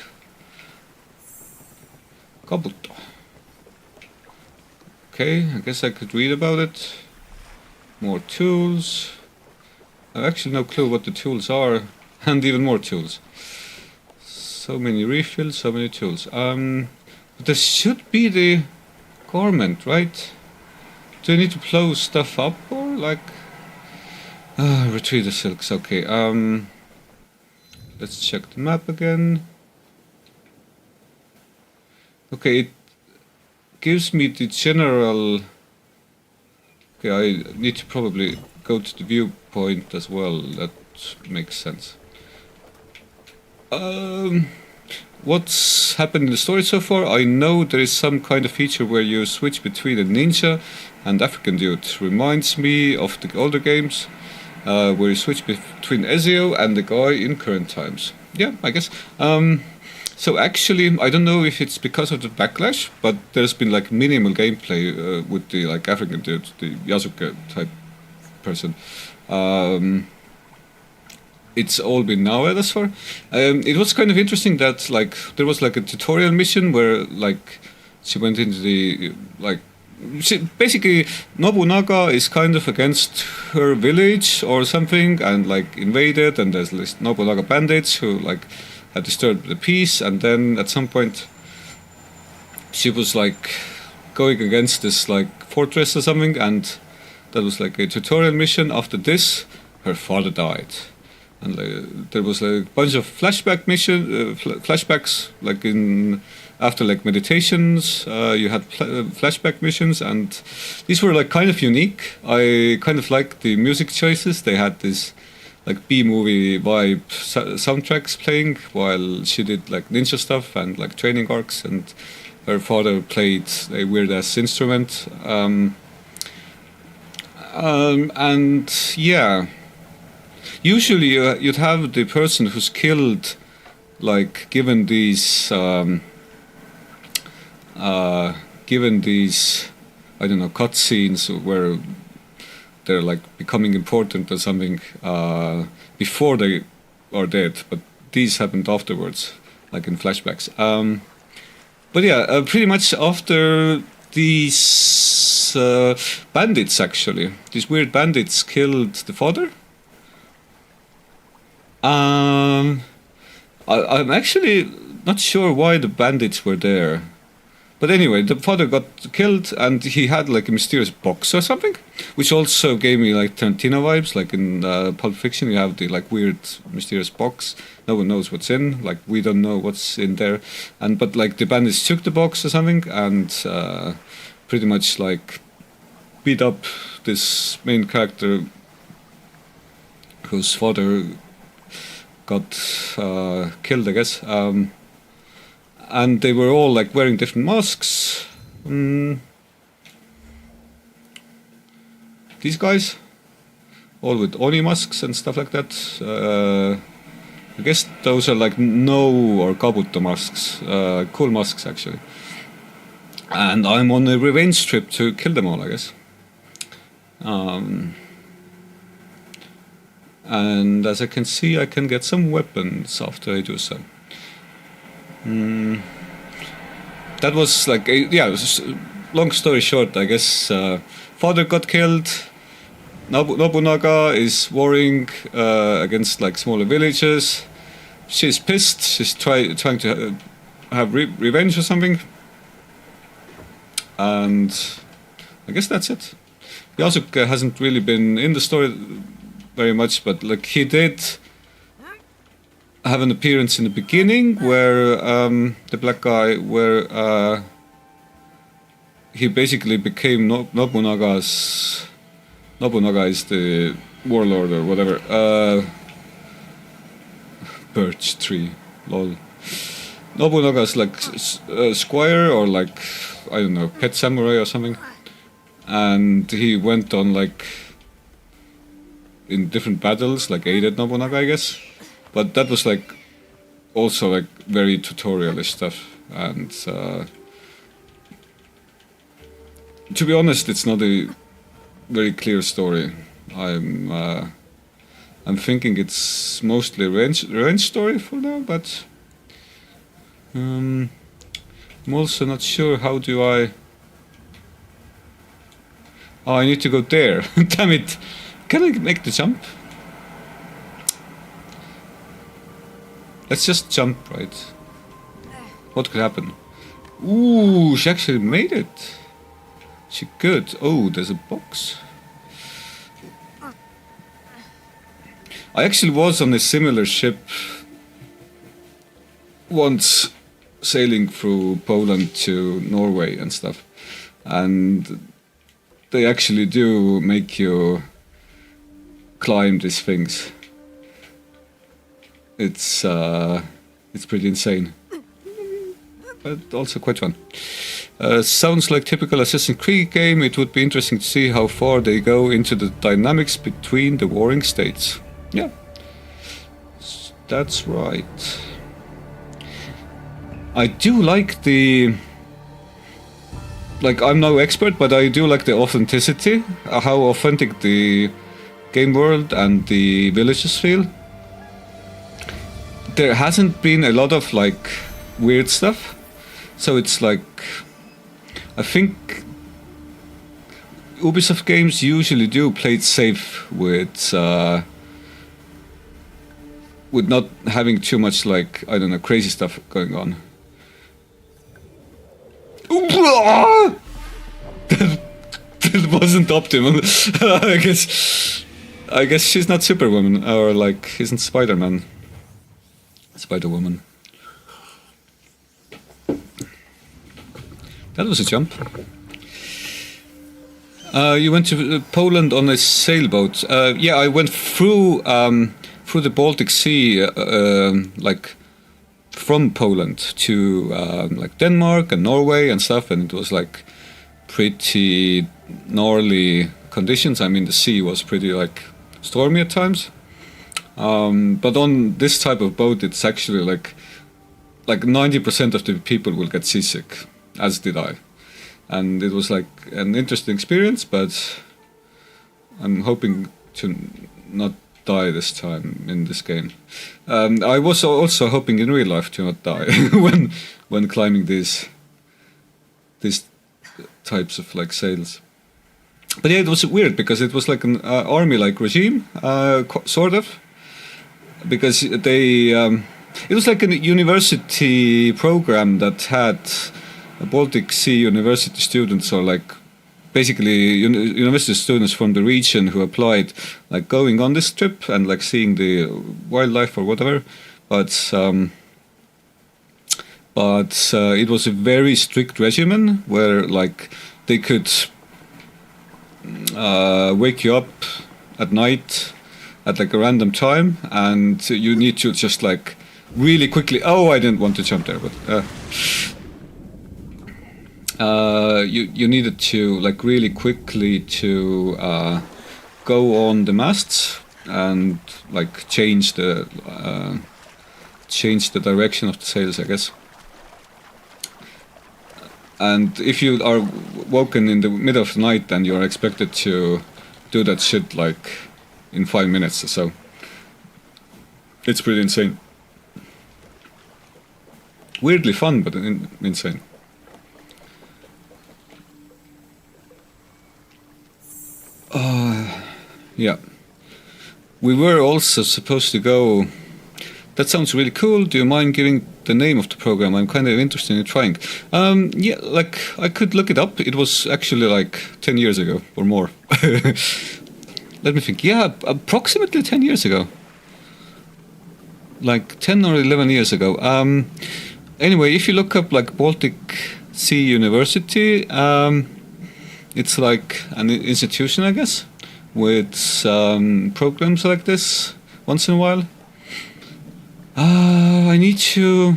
Kabuto. Okay, I guess I could read about it. More tools. I have actually no clue what the tools are, and even more tools. So many refills, so many tools. But there should be the garment, right? Do I need to blow stuff up or like retrieve the silks? Okay, let's check the map again. Okay, it gives me the general. Okay, I need to probably go to the viewpoint as well. That makes sense. What's happened in the story so far? I know there is some kind of feature where you switch between a ninja and African dude. Reminds me of the older games. where you switch between Ezio and the guy in current times. Yeah, I guess. So actually, I don't know if it's because of the backlash, but there's been like minimal gameplay with the like African dude, the Yasuke type person. It's all been now thus far. It was kind of interesting that like there was like a tutorial mission where like she went into the like basically Nobunaga is kind of against her village or something and like invaded, and there's this Nobunaga bandits who like had disturbed the peace, and then at some point she was like going against this like fortress or something, and that was like a tutorial mission. After this, her father died, and there was a bunch of flashbacks like in after like meditations. You had flashback missions, and these were like kind of unique. I kind of liked the music choices. They had this like B-movie vibe soundtracks playing while she did like ninja stuff and like training arcs, and her father played a weird ass instrument. And yeah, usually you'd have the person who's killed like given these I don't know, cutscenes where they're like becoming important or something before they are dead, but these happened afterwards, like in flashbacks. But yeah, pretty much after these bandits, actually, these weird bandits killed the father. I'm actually not sure why the bandits were there. But anyway, the father got killed, and he had like a mysterious box or something, which also gave me like Tarantino vibes. Like in Pulp Fiction, you have the like weird mysterious box. No one knows what's in. Like we don't know what's in there, but like the bandits took the box or something and pretty much like beat up this main character whose father got killed, I guess. And they were all like wearing different masks. These guys, all with Oni masks and stuff like that. I guess those are like No or Kabuto masks. Cool masks, actually. And I'm on a revenge trip to kill them all, I guess. And as I can see, I can get some weapons after I do so. That was like, long story short, I guess. Father got killed. Nobunaga is warring against like smaller villages. She's pissed. She's trying to have revenge or something. And I guess that's it. Yasuke hasn't really been in the story very much, but like he did have an appearance in the beginning where the black guy, where he basically became Nobunaga is the warlord or whatever. Birch tree, lol. Nobunaga's like squire or like, I don't know, pet samurai or something. And he went on like in different battles, like aided Nobunaga, I guess. But that was like also like very tutorialish stuff, and to be honest, it's not a very clear story. I'm thinking it's mostly a revenge story for now, but I'm also not sure how do I. Oh, I need to go there. Damn it! Can I make the jump? Let's just jump, right? What could happen? Ooh, she actually made it. She could. Oh, there's a box. I actually was on a similar ship once, sailing through Poland to Norway and stuff. And they actually do make you climb these things. It's pretty insane, but also quite fun. Sounds like typical Assassin's Creed game. It would be interesting to see how far they go into the dynamics between the warring states. Yeah, that's right. I do like the... Like, I'm no expert, but I do like the authenticity, how authentic the game world and the villages feel. There hasn't been a lot of, like, weird stuff, so it's like... I think Ubisoft games usually do play it safe with not having too much, like, I don't know, crazy stuff going on. That wasn't optimal. I guess she's not Superwoman, or like isn't Spider-Man. Spider-Woman. That was a jump. You went to Poland on a sailboat. Yeah, I went through the Baltic Sea, like from Poland to like Denmark and Norway and stuff, and it was like pretty gnarly conditions. I mean, the sea was pretty like stormy at times. But on this type of boat, it's actually like 90% of the people will get seasick, as did I. And it was like an interesting experience, but I'm hoping to not die this time in this game. I was also hoping in real life to not die when climbing these types of like sails. But yeah, it was weird because it was like an army-like regime, sort of, because they it was like a university program that had Baltic Sea university students, or like basically university students from the region who applied, like going on this trip and like seeing the wildlife or whatever. But it was a very strict regimen where like they could wake you up at night at like a random time, and you need to just like really quickly. Oh, I didn't want to jump there, but you needed to like really quickly to go on the masts and like change the direction of the sails, I guess. And if you are woken in the middle of the night, then you're expected to do that shit like in 5 minutes or so. It's pretty insane. Weirdly fun, but insane. Yeah. We were also supposed to go... That sounds really cool. Do you mind giving the name of the program? I'm kind of interested in trying. Yeah, like, I could look it up. It was actually like 10 years ago or more. Let me think. Yeah, approximately 10 years ago. Like 10 or 11 years ago. Anyway, if you look up like Baltic Sea University, it's like an institution, I guess, with programs like this once in a while. I need to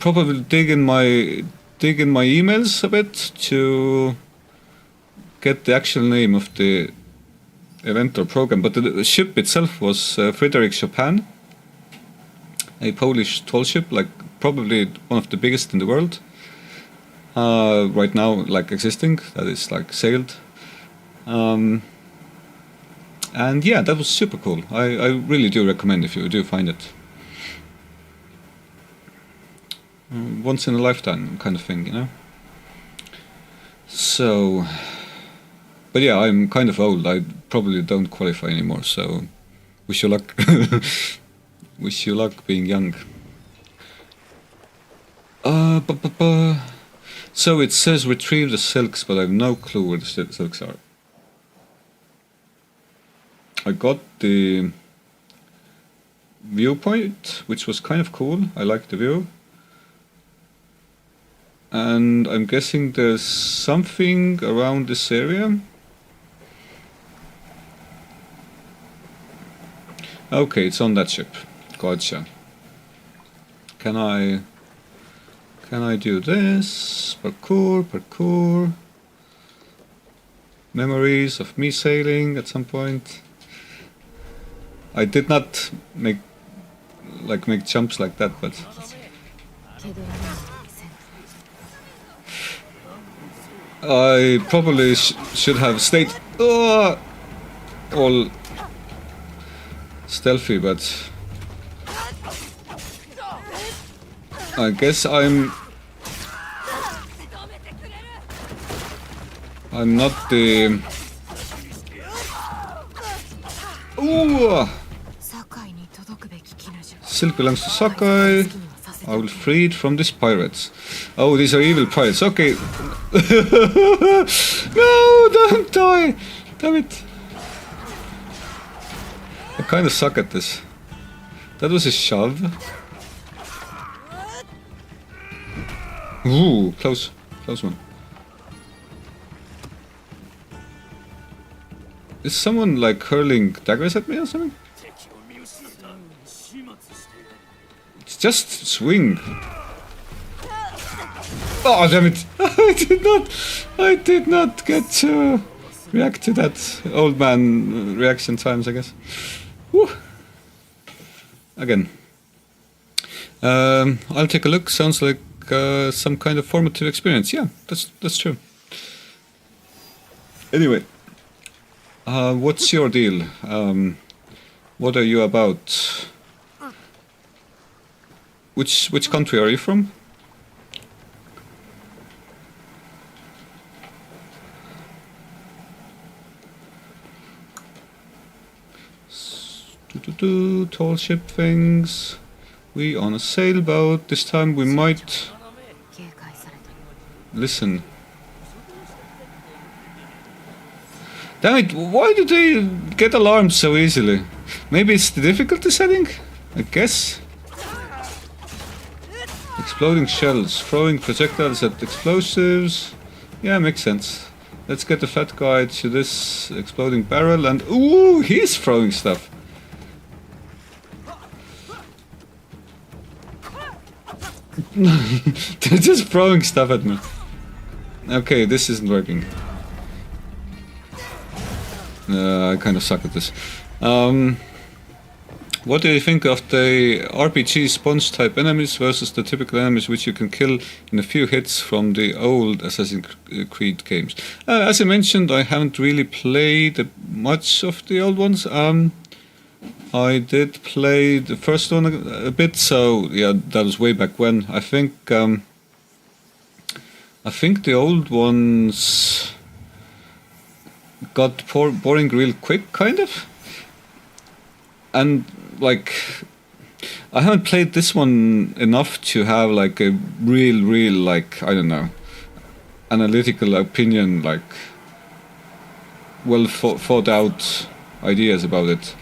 probably dig in my emails a bit to get the actual name of the event or program. But the ship itself was Frederick Chopin, a Polish tall ship, like probably one of the biggest in the world right now, like existing, that is like sailed. And yeah, that was super cool. I really do recommend if you do find it. Once in a lifetime kind of thing, you know. So, but yeah, I'm kind of old. I probably don't qualify anymore. So, wish you luck. Wish you luck being young. So it says retrieve the silks, but I have no clue where the silks are. I got the viewpoint, which was kind of cool. I liked the view. And I'm guessing there's something around this area. Okay, it's on that ship. Gotcha. Can Can I do this? Parkour, parkour. Memories of me sailing at some point. I did not make jumps like that, but けど今のせん I probably should have stayed all stealthy, but I guess I'm not the... Ooh! 堺に届くべき絹じゃ Silk belongs to Sakai. I will free it from these pirates. Oh, these are evil pirates. Okay. No, don't die. Damn it. I kind of suck at this. That was a shove. Ooh, close. Close one. Is someone like hurling daggers at me or something? Just swing. Oh damn it! I did not get to react to that old man reaction times, I guess. Whew. Again. I'll take a look. Sounds like some kind of formative experience. Yeah, that's true. Anyway, what's your deal? What are you about? Which country are you from? Tall ship things. We on a sailboat. This time we might 警戒されてる listen. Damn it! Why do they get alarmed so easily? Maybe it's the difficulty setting? I guess. Exploding shells, throwing projectiles at explosives. Yeah, makes sense. Let's get the fat guy to this exploding barrel and... Ooh, he's throwing stuff. They're just throwing stuff at me. Okay, this isn't working. I kind of suck at this. What do you think of the RPG sponge type enemies versus the typical enemies which you can kill in a few hits from the old Assassin's Creed games? As I mentioned, I haven't really played much of the old ones. I did play the first one a bit, so yeah, that was way back when. I think the old ones got boring real quick, kind of. And like, I haven't played this one enough to have like a real like, I don't know, analytical opinion, like well thought out ideas about it.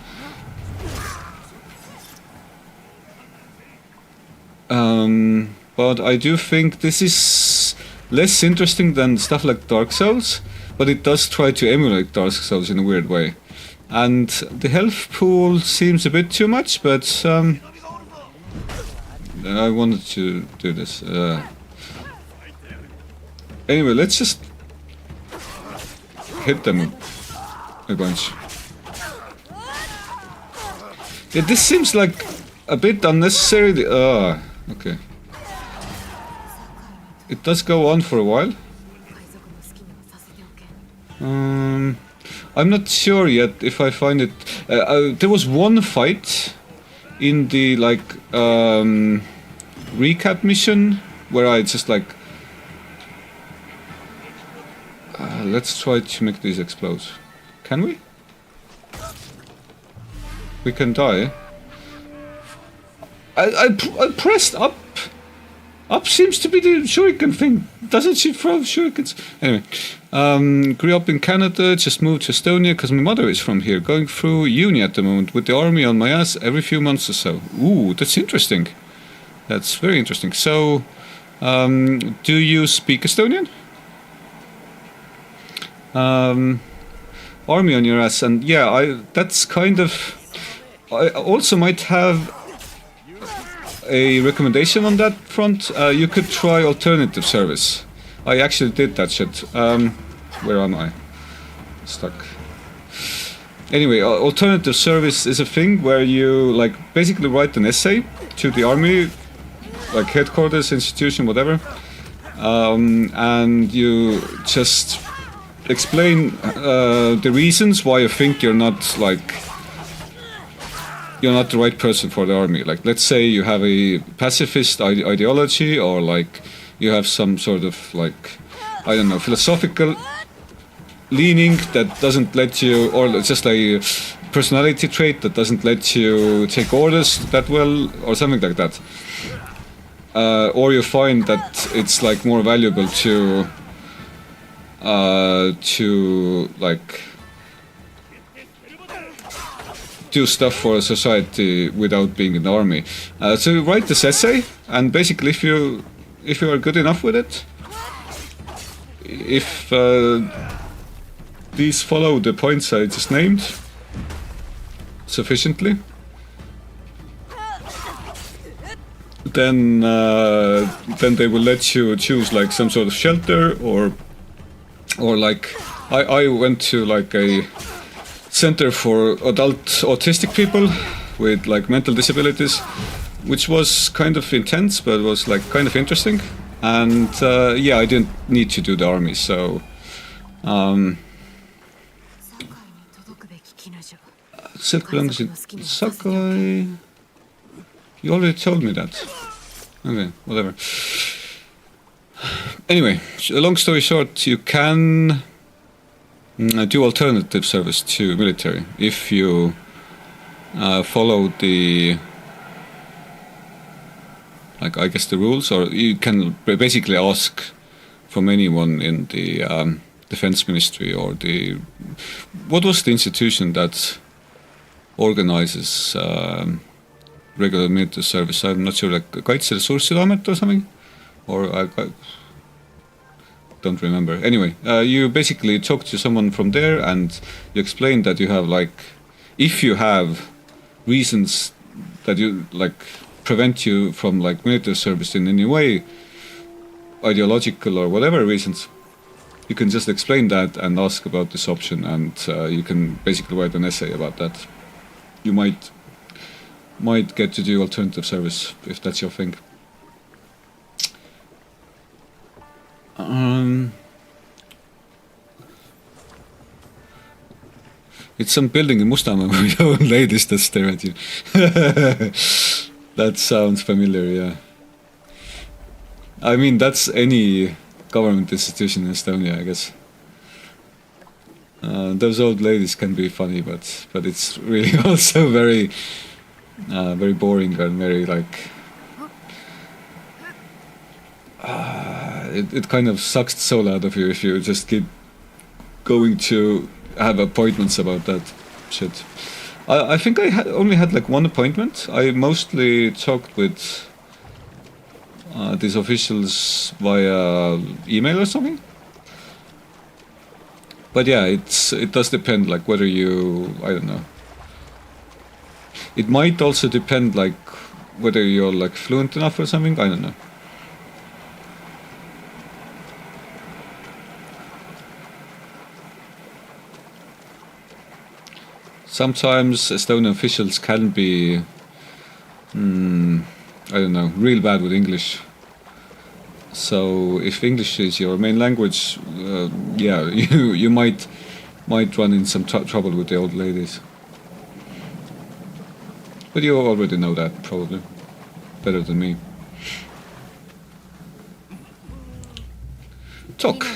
But I do think this is less interesting than stuff like Dark Souls, but it does try to emulate Dark Souls in a weird way. And the health pool seems a bit too much, but I wanted to do this. Anyway, let's just hit them a bunch. Yeah, this seems like a bit unnecessary. Okay. It does go on for a while. 海賊の好きにはさせておけ I'm not sure yet if I find it. There was one fight in the like recap mission where I just like let's try to make these explode. Can we? We can die. I pressed up. Up seems to be the shuriken thing. Doesn't she throw shurikens? Anyway, grew up in Canada, just moved to Estonia because my mother is from here. Going through uni at the moment with the army on my ass every few months or so. Ooh, that's interesting. That's very interesting. So, do you speak Estonian? Army on your ass, and yeah, that's kind of... I also might have a recommendation on that front. You could try alternative service. I actually did that shit. Where am I? Stuck. Anyway, alternative service is a thing where you like basically write an essay to the army, like headquarters, institution, whatever, and you just explain the reasons why you think you're not the right person for the army. Like, let's say you have a pacifist ideology, or like you have some sort of like, I don't know, philosophical leaning that doesn't let you, or just a personality trait that doesn't let you take orders that well, or something like that. Or you find that it's like more valuable to like do stuff for society without being in the army. So you write this essay, and basically if you are good enough with it, if these follow the points I just named sufficiently, then they will let you choose like some sort of shelter, or like I went to like a center for adult autistic people with like mental disabilities, which was kind of intense, but was like kind of interesting. And yeah, I didn't need to do the army, so Silk belongs in Sakai. You already told me that. Okay, whatever. Anyway, long story short, you can do alternative service to military if you follow the, like, I guess the rules, or you can basically ask from anyone in the defense ministry, or the, what was the institution that organizes regular military service? I'm not sure, like Kaitseressursside Amet or something, or I don't remember. Anyway, you basically talk to someone from there, and you explain that you have like, if you have reasons that you like prevent you from like military service in any way, ideological or whatever reasons, you can just explain that and ask about this option, and you can basically write an essay about that. You might get to do alternative service if that's your thing. It's some building in Mustamäe with old ladies that stare at you. That sounds familiar, yeah. I mean, that's any government institution in Estonia, I guess. Those old ladies can be funny, but it's really also very boring and very like it kind of sucks the soul out of you if you just keep going to have appointments about that shit. I think I only had like one appointment. I mostly talked with these officials via email or something. But yeah, it does depend, like whether you, I don't know. It might also depend like whether you're like fluent enough or something, I don't know. Sometimes Estonian officials can be, I don't know, real bad with English. So if English is your main language, yeah, you might run in some trouble with the old ladies. But you already know that, probably, better than me. Talk.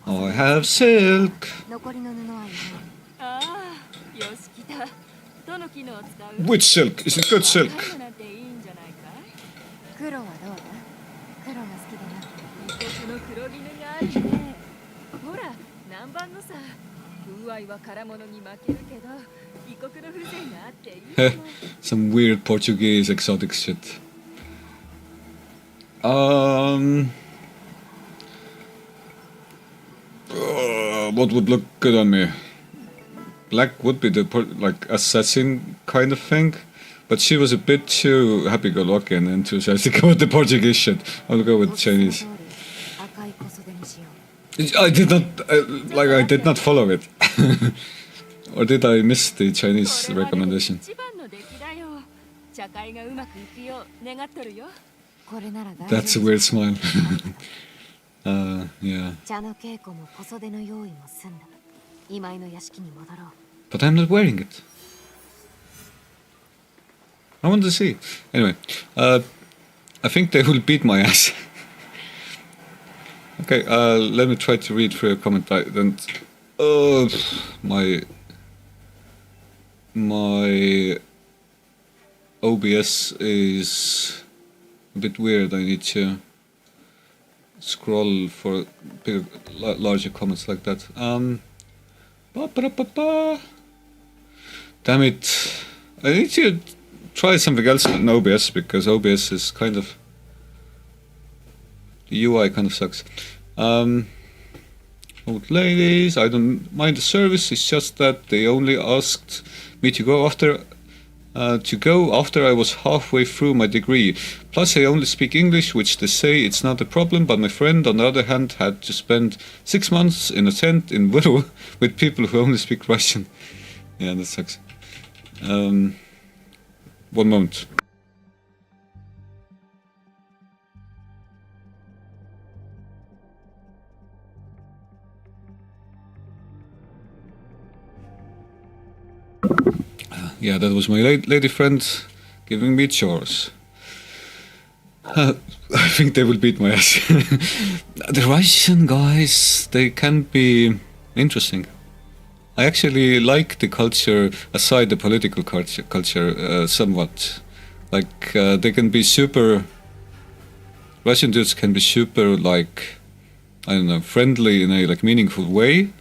I have silk. Which silk? Is it good silk? 黒はどうだ？黒が好きだな。その黒絹があるね。ほら、南蛮のさ。風合いは唐物に負けるけど、異国の風情があっていいと思う。 Some weird Portuguese exotic shit. What would look good on me? Black would be the like assassin kind of thing, But she was a bit too happy-go-lucky and enthusiastic about the Portuguese shit. I'll go with ごちそうの Chinese. 通り赤い小袖にしよう。 I did not I did not follow it. Or did I miss the Chinese これはでも recommendation? 一番の出来だよ。茶会がうまくいくよう願っとるよ。これなら大丈夫。 That's a weird smile. Yeah. 茶の稽古も小袖の用意も済んだ。今井の屋敷に戻ろう。 But I'm not wearing it. I want to see. Anyway, I think they will beat my ass. Okay, let me try to read through a comment. Then, my OBS is a bit weird. I need to scroll for bigger, larger comments like that. Damn it! I need to try something else than OBS because OBS is kind of, the UI kind of sucks. Old ladies, I don't mind the service. It's just that they only asked me to go after I was halfway through my degree. Plus, I only speak English, which they say it's not a problem. But my friend, on the other hand, had to spend 6 months in a tent in Võru with people who only speak Russian. Yeah, that sucks. One moment. Yeah, that was my lady friend giving me chores. I think they will beat my ass. The Russian guys, they can be interesting. I actually like the culture, aside the political culture somewhat. Like, they can be super... Russian dudes can be super, like, I don't know, friendly in a, like, meaningful way.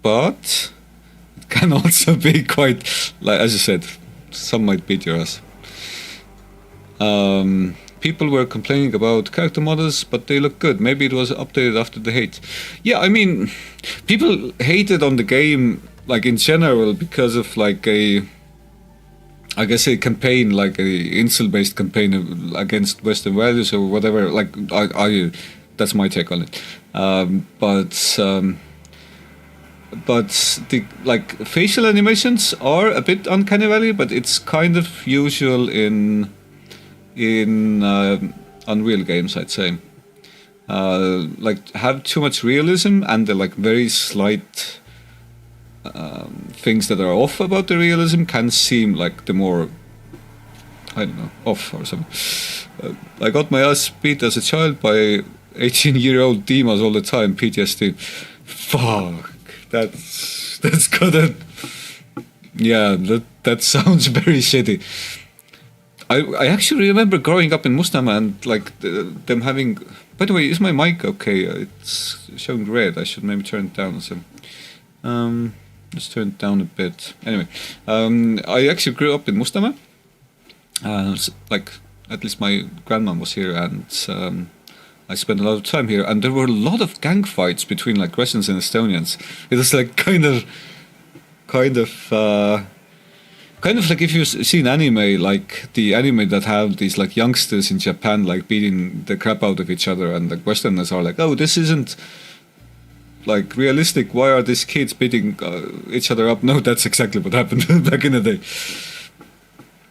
But... can also be quite, like as you said, some might beat your ass. People were complaining about character models, but they look good. Maybe it was updated after the hate. Yeah, I mean, people hated on the game, like in general, because of like a campaign, like a incel-based campaign against Western values or whatever. Like, that's my take on it. But the like facial animations are a bit uncanny valley, but it's kind of usual in Unreal games, I'd say. Like have too much realism and the like very slight things that are off about the realism can seem like the more, I don't know, off or something. I got my ass beat as a child by 18-year-old Dimas all the time, PTSD. Fuck. That's gotta... Yeah, that sounds very shitty. I actually remember growing up in Mustamäe and like them having... By the way, is my mic okay? It's showing red. I should maybe turn it down or something. Let's turn it down a bit. Anyway, I actually grew up in Mustamäe. Like, at least my grandma was here and... I spent a lot of time here, and there were a lot of gang fights between like Russians and Estonians. It was like kind of like if you've seen anime, like the anime that have these like youngsters in Japan like beating the crap out of each other, and like Westerners are like, oh, this isn't like realistic. Why are these kids beating each other up? No, that's exactly what happened back in the day.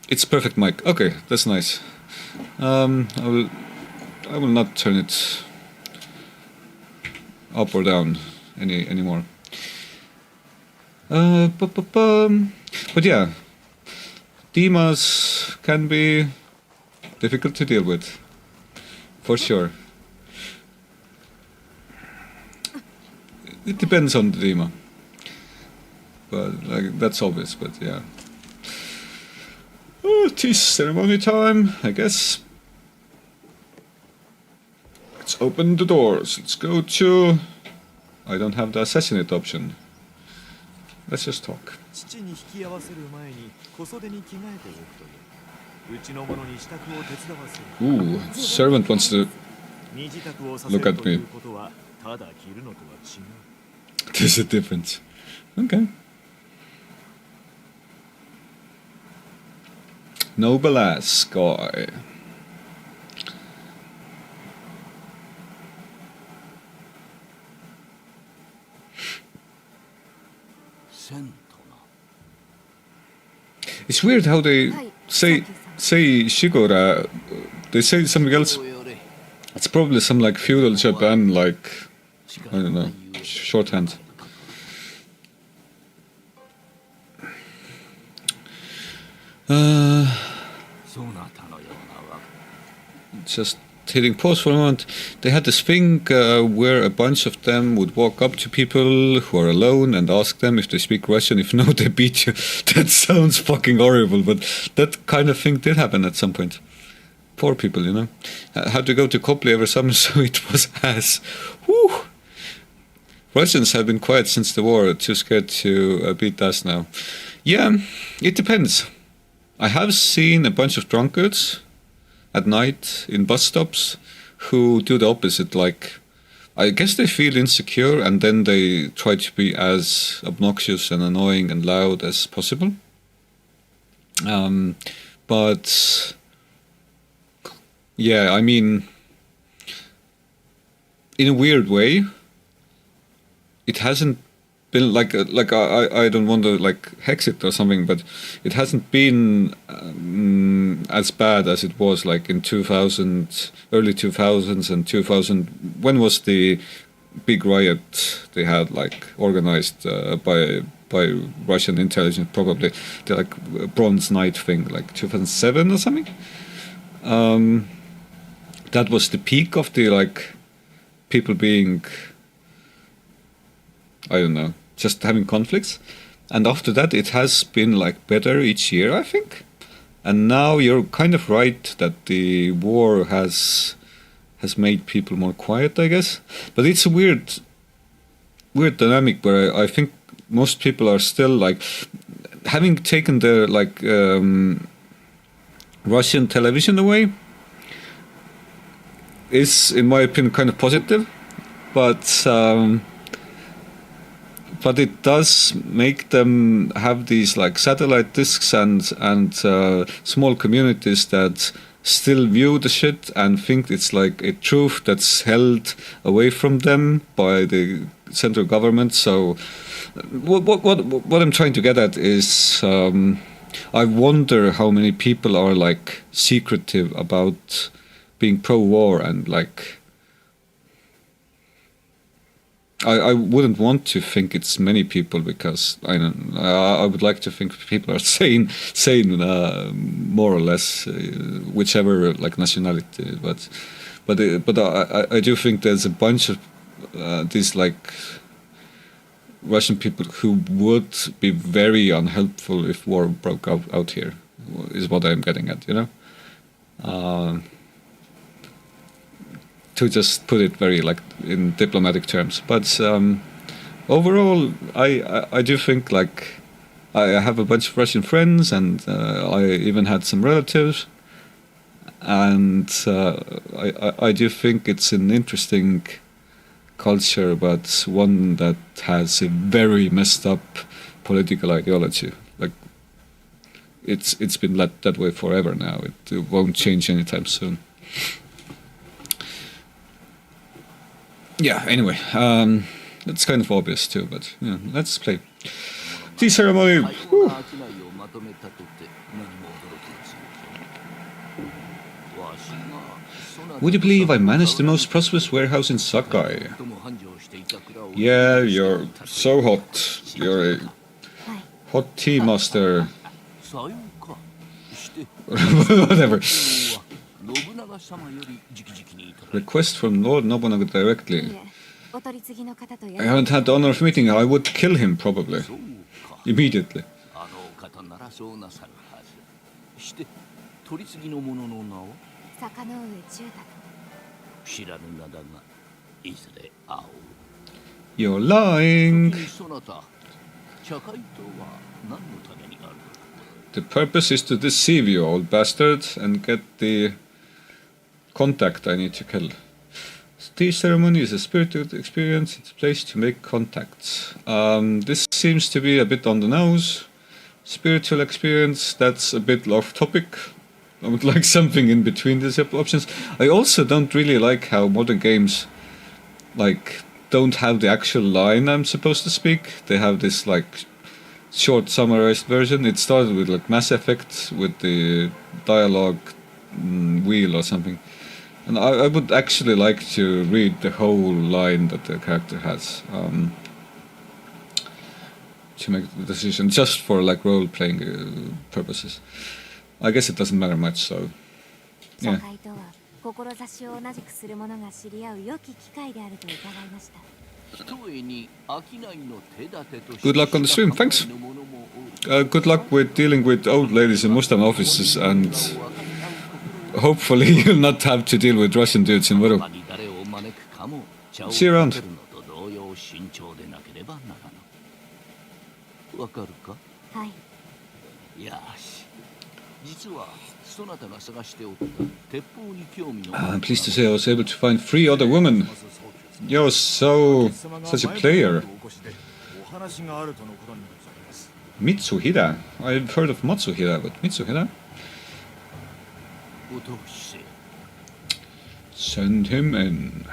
It's perfect mic. Okay, that's nice. I will not turn it up or down anymore. But yeah, Dimas can be difficult to deal with, for sure. It depends on the Dima, but like that's obvious. But yeah, tea ceremony time, I guess. Let's open the doors. Let's go to... I don't have the assassinate option. Let's just talk. 父に引き合わせる前に小袖に着替えておくといううちの者に支度を手伝わせる Ooh, servant wants to 身支度をさせるということはただ着るのとは違う There's a difference. Okay. Noble ass guy. It's weird how they say Shigora. They say something else. It's probably some like feudal Japan, like I don't know, shorthand. Just hitting pause for a moment. They had this thing where a bunch of them would walk up to people who are alone and ask them if they speak Russian. If no, they beat you. That sounds fucking horrible, but that kind of thing did happen at some point. Poor people, you know. Had to go to Copley every summer, so it was ass. Whew. Russians have been quiet since the war, too scared to beat us now. Yeah, it depends. I have seen a bunch of drunkards at night in bus stops who do the opposite. Like, I guess they feel insecure and then they try to be as obnoxious and annoying and loud as possible. But yeah, I mean, in a weird way, it hasn't been like I don't want to like hex it or something, but it hasn't been as bad as it was like in 2000, early 2000s and 2000. When was the big riot they had like organized by Russian intelligence? Probably the like Bronze Night thing, like 2007 or something. That was the peak of the like people being, I don't know, just having conflicts. And after that, it has been like better each year, I think. And now you're kind of right that the war has made people more quiet, I guess. But it's a weird dynamic where I think most people are still like, having taken the like Russian television away is, in my opinion, kind of positive. But it does make them have these like satellite discs and small communities that still view the shit and think it's like a truth that's held away from them by the central government. So what I'm trying to get at is I wonder how many people are like secretive about being pro-war and like I wouldn't want to think it's many people because I would like to think people are sane more or less, whichever like nationality. But I do think there's a bunch of these like Russian people who would be very unhelpful if war broke out here. Is what I'm getting at, you know. To just put it very like in diplomatic terms, but overall, I do think like I have a bunch of Russian friends, and I even had some relatives, and I do think it's an interesting culture, but one that has a very messed up political ideology. Like it's been that way forever now. It won't change anytime soon. Yeah, anyway, that's kind of obvious too, but yeah, let's play. Tea ceremony! Woo. Would you believe I managed the most prosperous warehouse in Sakai? Yeah, you're so hot. You're a hot tea master. Whatever. Request from Lord Nobunaga directly. I haven't had the honor of meeting him. I would kill him, probably. Immediately. You're lying. The purpose is to deceive you, old bastard, and get the contact I need to kill. Tea ceremony is a spiritual experience. It's a place to make contacts. This seems to be a bit on the nose. spiritual experience, that's a bit off topic. I would like something in between these options. I also don't really like how modern games like don't have the actual line I'm supposed to speak. They have this like short summarized version. It started with like Mass Effect with the dialogue wheel or something. And I would actually like to read the whole line that the character has to make the decision, just for like role-playing purposes. I guess it doesn't matter much, so 社 yeah. 会とは志を同じくする者が知り合う良き機会であると伺いました。 Good luck on the stream, thanks. Good luck with dealing with old ladies in Mustang offices, and hopefully you'll not have to deal with Russian dudes in Vero. See you around. わかるか？はい。よし。実はそなたが探しておった鉄砲に興味の。I'm pleased to say I was able to find 3 other women. You're such a player. Mitsuhira. I've heard of Matsuhira, but Mitsuhira? Send him in.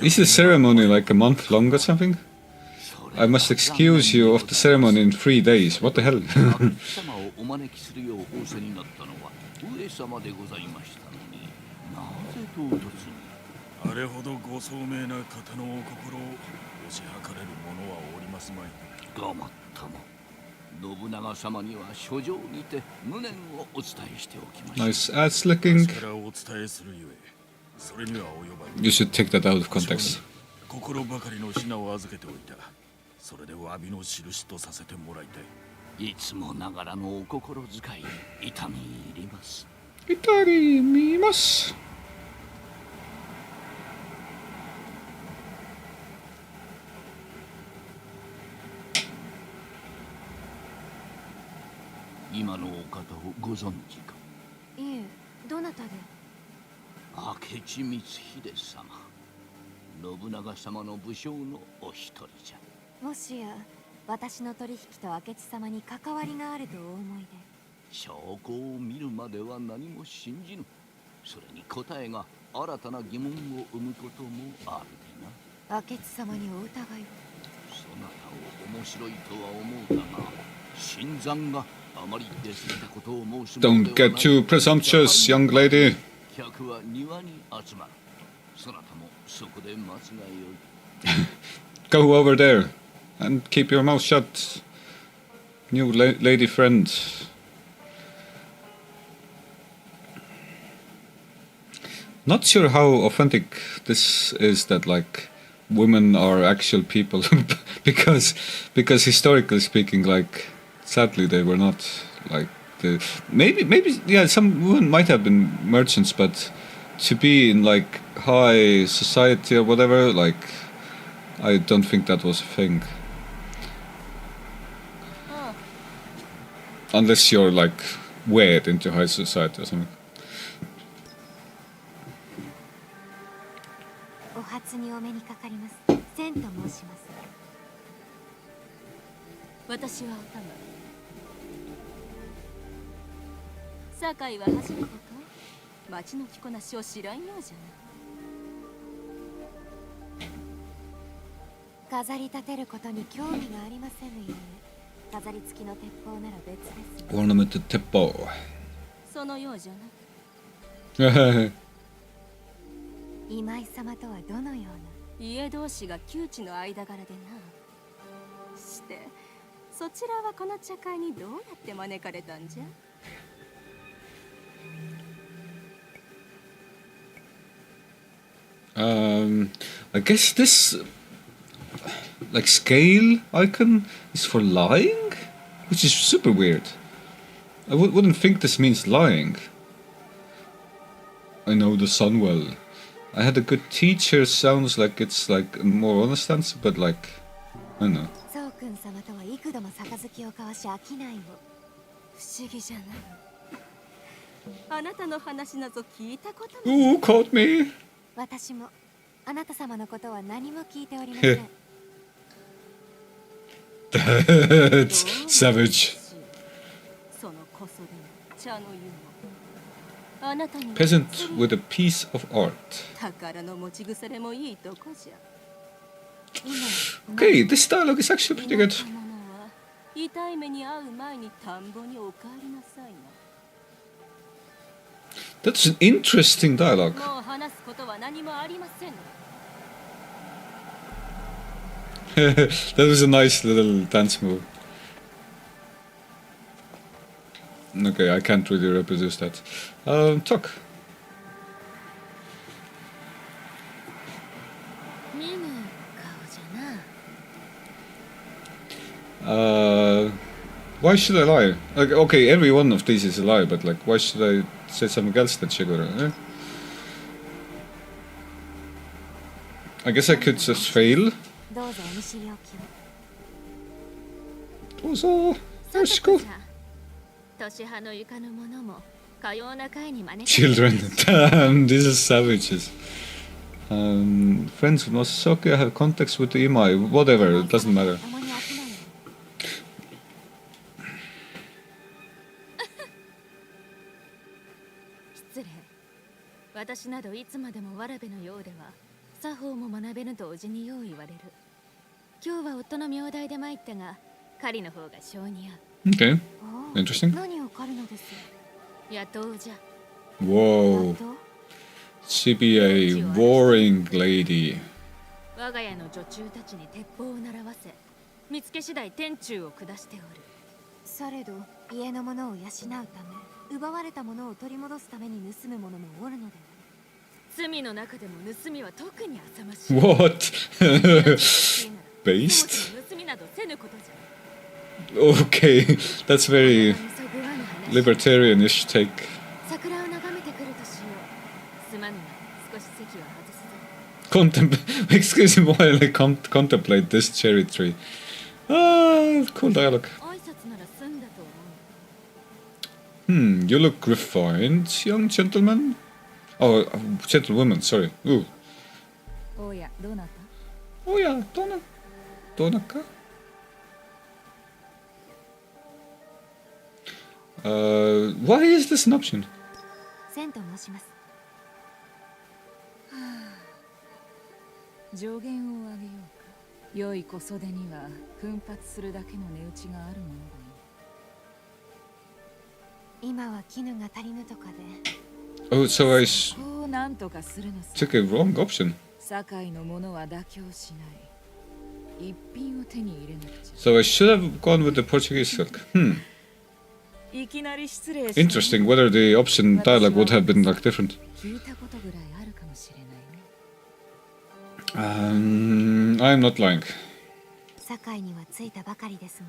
Is the ceremony like a month long or something? I must excuse you of the ceremony in 3 days. What the hell? あれほどご聡明な方のお心を推し量れる者はおりますまい。ごもっとも。信長様には書状にて無念をお伝えしておきました。 Nice ass licking. からお伝えするゆえ、それには及ばぬ。 You should take that out of context. 心ばかりの品を預けておいた。それで詫びの印とさせてもらいたい。いつもながらのお心遣い、痛み入ります。痛みます。今のお方をご存知か？いえ、どなたで？明智光秀様。信長様の武将のお一人じゃ。もしや私の取引と明智様に関わりがあるとお思いで？証拠を見るまでは何も信じぬ。それに答えが新たな疑問を生むこともあるでな。明智様にお疑いを？そなたを面白いとは思うだが、新参があまり出過ぎたことを申す。 Don't get too presumptuous, young lady. 客は庭に集まる。そなたもそこで待つがよい。Go over there and keep your mouth shut, new lady friend. Not sure how authentic this is, that like women are actual people, because historically speaking, like sadly they were not like the maybe yeah, some women might have been merchants, but to be in like high society or whatever, like I don't think that was a thing. Unless you're like wed into high society or something. お初にお目にかかります。千と申します。私はお玉。酒井は初めてか？町の着こなしを知らんようじゃな。飾り立てることに興味がありませぬゆえ、飾り付きの鉄砲なら別です。 Ornamented teppo. そのようじゃな。今井様とはどのような？家同士が旧知の間柄でな。してそちらはこの茶会にどうやって招かれたんじゃ？ I guess this like scale icon is for lying, which is super weird. I wouldn't think this means lying. I know the sun well. I had a good teacher sounds like it's like a more honest answer, but like, I don't know. そうくん様とは幾度も杯を交わし飽きないを。不思議じゃない。あなたの話なぞ聞いたことも。 Ooh, caught me! 私もあなた様のことは何も聞いておりません。That's savage. そのこそで茶の湯もあなたに Peasant with a piece of art. 宝の持ち腐れもいいとこじゃ。 Okay, this dialogue is actually pretty good. 田舎者は痛い目に遭う前に田んぼにお帰りなさいな。 That's an interesting dialogue. もう話すことは何もありません。 That was a nice little dance move. Okay, I can't really reproduce that. Talk. 見ぬ顔じゃな。 Why should I lie? Like, okay, every one of these is a lie, but like, why should I say something else that Shigura? Eh? I guess I could just fail. どうぞお見知りおきを。 Also, さ let's てこ go. じゃ年派の床の者もかような会に招かれ Children, damn, these are savages. Friends with Masaki have contacts with the Imai, whatever, it doesn't matter. 共に飽きないよ。 失礼。私などいつまでもわらべのようでは作法も学べぬとおじによう言われる。今日は夫の名代で参ったが狩りの方が性に合う。 Okay, おう interesting. 何を狩るのです。野党じゃ。 Whoa, やっと she be a warring lady. 我が家の女中たちに鉄砲を習わせ見つけ次第天誅を下しておる。されど家の者を養うため奪われたものを取り戻すために盗む者もおるのである。罪の中でも盗みは特に浅ましい。 What? そも Based? そも盗みなどせぬことじゃ。 Okay, that's very そぐわぬ話。 libertarianish take. 桜を眺めてくるとしよう。すまぬが少し席は外すぞ。Excuse me while I contemplate this cherry tree. Ah, cool dialogue. 挨拶なら済んだと思う。 You look refined, young gentleman. Oh, gentlewoman, sorry. Ooh. おや、どうなった？ Oh yeah, Donaka. Why is this an option? 千と申します。上限を上げようか。良い小袖には奮発するだけの値打ちがあるものだよ。今は絹が足りぬとかで。 Oh, so I こうなんとかするのさ。 took a wrong option. 堺のものは妥協しない。一品を手に入れなくちゃ。 So I should have gone with the Portuguese silk. いきなり失礼して。 Interesting whether the option dialogue would have been like different. 聞いたことぐらいあるかもしれないね。 I'm not lying. 堺には着いたばかりですが、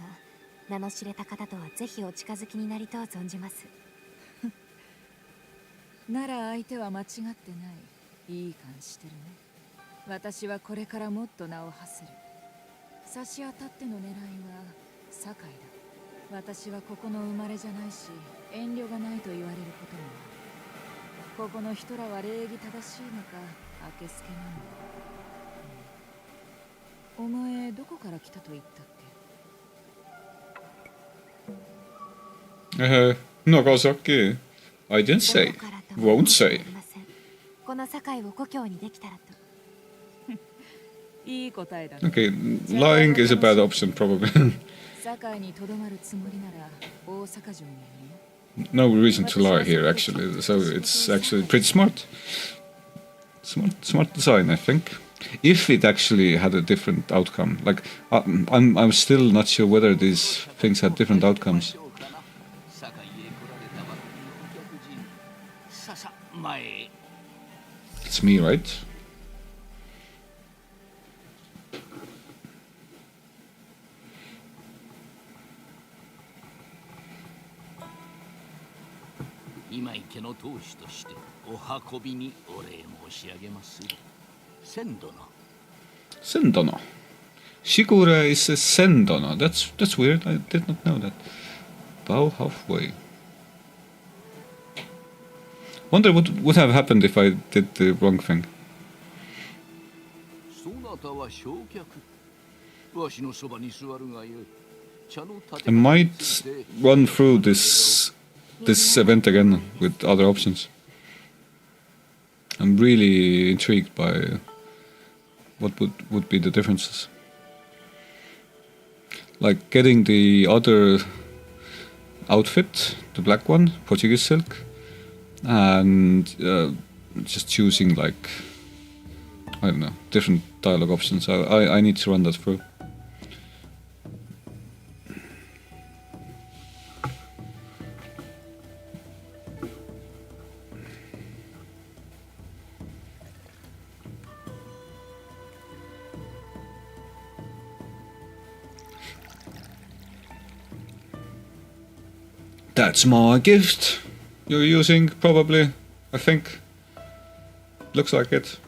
名の知れた方とはぜひお近づきになりとう存じます。なら相手は間違ってない。いい感してるね。私はこれからもっと名を馳せる。差し当たっての狙いは堺だ。私はここの生まれじゃないし、遠慮がないと言われることもある。ここの人らは礼儀正しいのか、あけすけなのか。お前どこから来たと言ったっけ？ Nagasaki. I didn't say. どこからとも Won't say. 申しません。この堺を故郷にできたらと。いい答えだね。 Okay, lying is a bad option probably. 堺にとどまるつもりなら大阪城にいるよ。 No reason to lie here actually. So it's actually pretty smart. Smart design, I think. If it actually had a different outcome, like I'm still not sure whether these things had different outcomes. 堺へ来られたばかりのお客人。ささ前へ。 It's me, right? い今池の当主としてお運びにお礼申し上げまする。千殿。Sendona. Shigure is a Sendona. That's weird. I did not know that. Bow halfway. Wonder what would have happened if I did the wrong thing. そなたは正客。わしのそばに座るがよい。茶の I might run through this event again with other options. I'm really intrigued by what would be the differences. Like getting the other outfit, the black one, Portuguese silk, and just choosing like, I don't know, different dialogue options. I need to run that through. That's my gift you're using, probably, I think. Looks like it.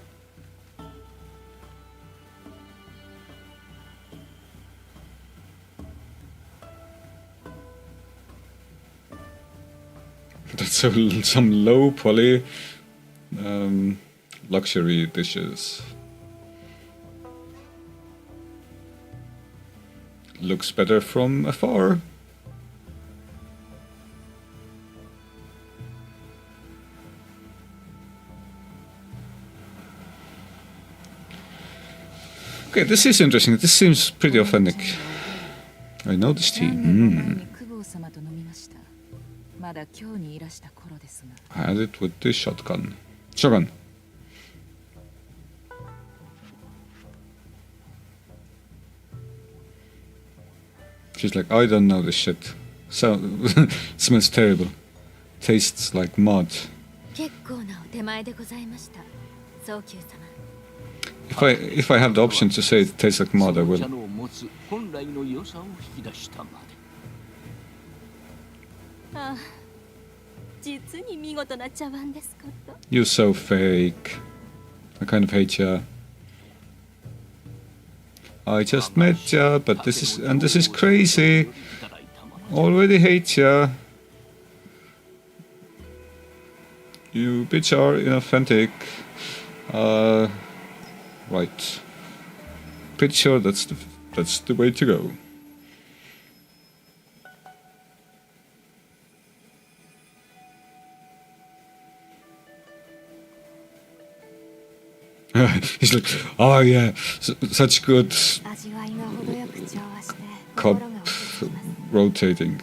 That's some low poly luxury dishes. Looks better from afar. Okay, this is interesting. This seems pretty authentic. I know this tea. 久保様と飲みました。まだ今日にいらした頃ですが。 Had it with the shotgun. Shotgun. She's like, I don't know this shit. So smells terrible. Tastes like mud. 結構なお手前でございました。早急様。If I have the option to say it tastes like mud, I その茶 will. の持つ本来の良さを引き出したまで。ああ、実に見事な茶碗ですこと。 You're so fake. I kind of hate ya. I just met ya, but this is crazy. Already hate ya. You bitch are inauthentic. Right. Pretty sure that's the way to go. He's like, oh yeah, such good 味わいが程よく調和して cup 心が落ち着きます rotating.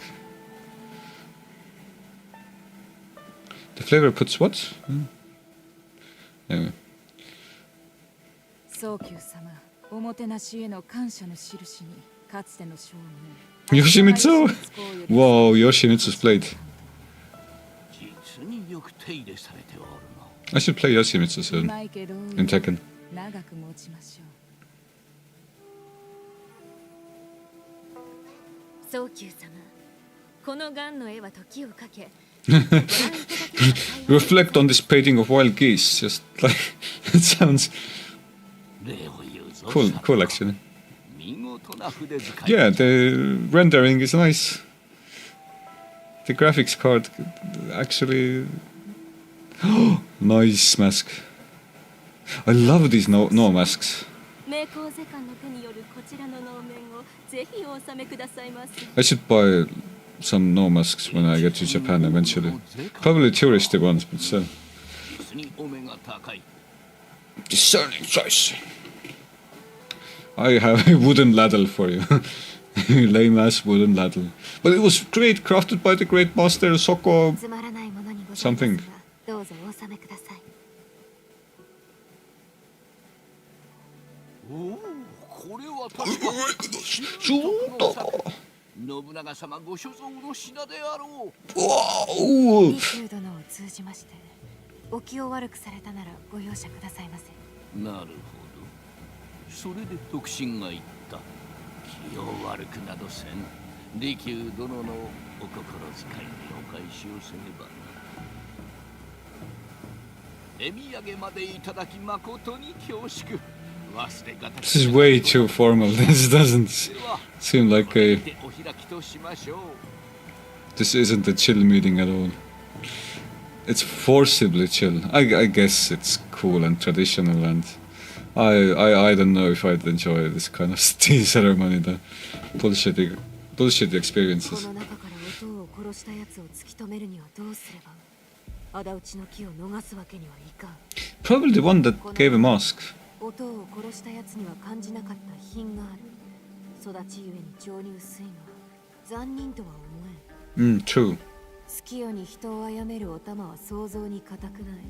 The flavor puts what? Anyway. 早急様、おもてなしへの感謝の印にかつての将軍 Yoshimitsu! Whoa, Yoshimitsu's blade. 実によく手入れされておるの。 I should play Yoshimitsu う soon まいけど in Tekken. 長く持ちましょう。早急様。このガンの絵は時をかけ。 Reflect on this painting of wild geese. Just like it sounds 礼を言うぞ。 cool actually. 見事な筆使い。 Yeah, the rendering is nice. The graphics card actually. Nice mask. I love these no masks. 名工ゼカンの手によるこちらの能面をぜひお納めくださいませ。 I should buy some no masks when I get to Japan eventually. Probably touristy ones, but still. 実にお目が高い。 Discerning choice. I have a wooden ladle for you. Lame ass wooden ladle. But it was great, crafted by the great master Soko. つまらないものにございます Something. がどうぞお納めくださいおお、これは確か信長様ご所蔵の品であろう。 Wow! 利休殿を通じましてお気を悪くされたならご容赦くださいませなるほど。それで徳信が言った。気を悪くなどせん。利休殿のお心遣いにお返しをせねばな。手土産までいただき誠に恐縮。忘れがた This is way too formal. This doesn't seem like a... お開きとしましょう。 This isn't a chill meeting at all. It's forcibly chill. I guess it's cool and traditional, and I don't know if I'd enjoy this kind of tea ceremony, the bullshit こ experiences. の中から音を殺したやつを突き止めるにはどうすれば。仇討ちの木を逃すわけにはいかん。 Probably the one that gave a mask. 音を殺したやつには感じなかった品がある。育ちゆえに情に薄いが残忍とは思えん。True. 月夜に人を殺めるお玉は想像に難くない。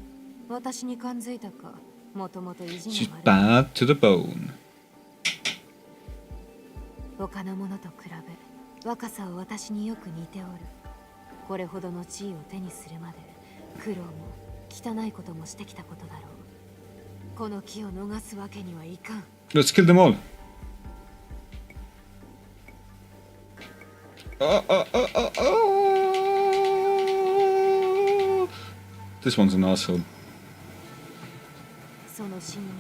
私に感づいたか、もともと意地 She's が悪い。 bad to the bone. 他の者と比べ、若さは私によく似ておる。これほどの地位を手にするまで、苦労も汚いこともしてきたことだろう。この木を逃すわけにはいかん。 Let's kill them all. This one's an asshole. その死に際に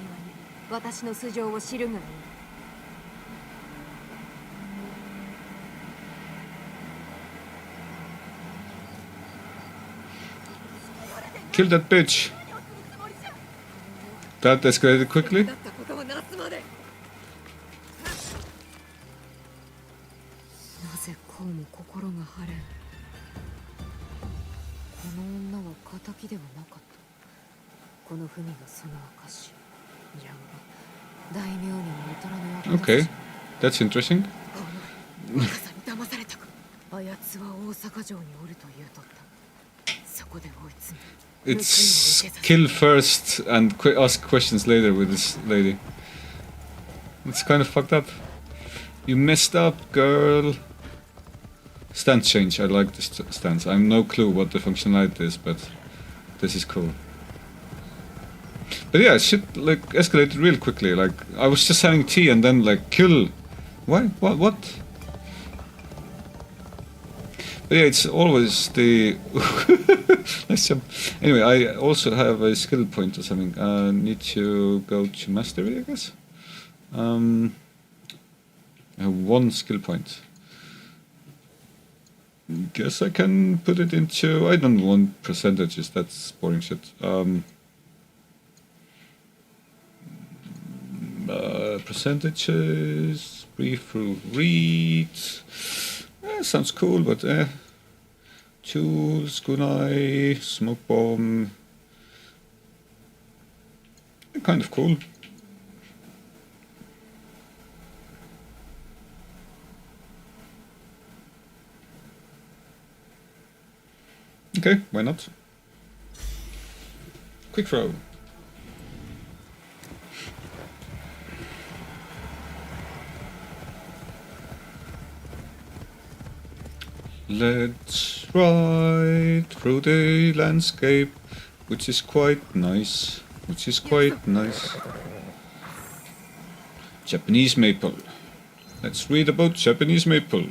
私の素性を知るがいい。 Kill that bitch. That escalated quickly. だったことはなすまで。なぜこうも心が晴れん。この女は仇ではなかった。この文がその証。いや大名にも大人の若 Okay, that's interesting. 若さに騙されたか。あやつは大阪城におると言うとった。そこで追い詰め。 It's kill first and ask questions later with this lady. It's kind of fucked up. You messed up, girl. Stance change. I like this stance. I have no clue what the functionality is, but this is cool. But yeah, shit like escalated real quickly. Like I was just having tea and then like kill. Why? What? But yeah, it's always the nice jump. Anyway, I also have a skill point or something. Need to go to mastery, I guess. I have one skill point. Guess I can put it into. I don't want percentages. That's boring shit. Percentages. Brief through read. Sounds cool, but tools, kunai, smoke bomb, kind of cool. Okay, why not? Quick throw. Let's ride through the landscape, which is quite nice. Japanese maple. Let's read about Japanese maple.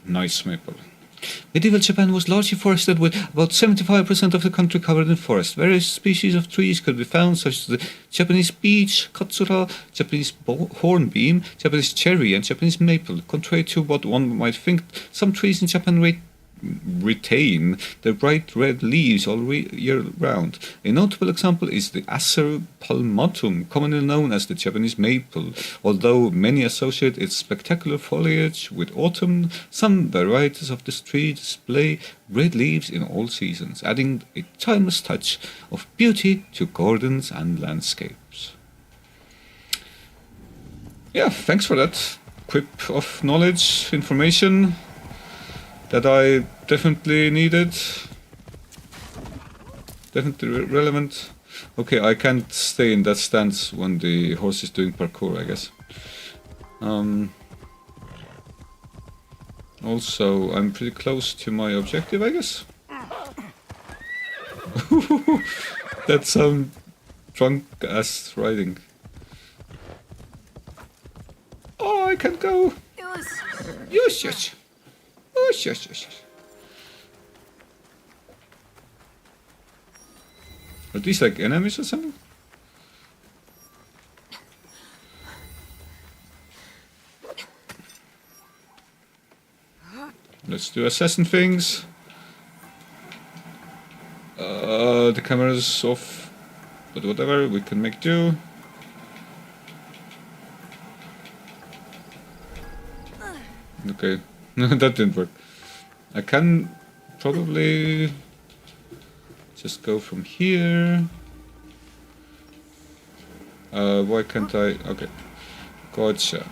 Nice maple. Medieval Japan was largely forested, with about 75% of the country covered in forest. Various species of trees could be found, such as the Japanese beech, katsura, Japanese hornbeam, Japanese cherry, and Japanese maple. Contrary to what one might think, some trees in Japan retain their bright red leaves all year round. A notable example is the Acer palmatum, commonly known as the Japanese maple. Although many associate its spectacular foliage with autumn, some varieties of this tree display red leaves in all seasons, adding a timeless touch of beauty to gardens and landscapes. Yeah, thanks for that quip of knowledge, information that I definitely needed. Definitely relevant. Okay, I can't stay in that stance when the horse is doing parkour, I guess. Also, I'm pretty close to my objective, I guess. That's some drunk-ass riding. Oh, I can't go! Yes. Are these like enemies or something? Let's do assassin things. The camera's off, but whatever, we can make do. Okay, no, that didn't work. I can probably just go from here. Why can't I? Okay, gotcha.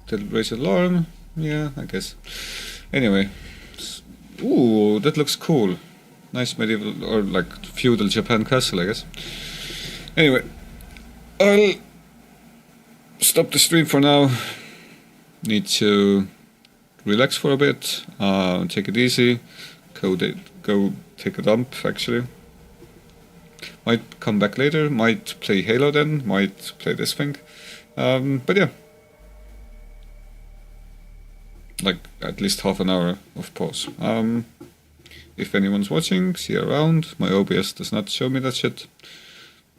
Did raise alarm? Yeah, I guess. Anyway, ooh, that looks cool. Nice medieval or like feudal Japan castle, I guess. Anyway, I'll stop the stream for now. Need to relax for a bit. Take it easy. Go take a dump. Actually, might come back later. Might play Halo then. Might play this thing. But yeah. Like at least half an hour of pause. If anyone's watching, see you around. My OBS does not show me that shit.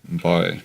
Bye.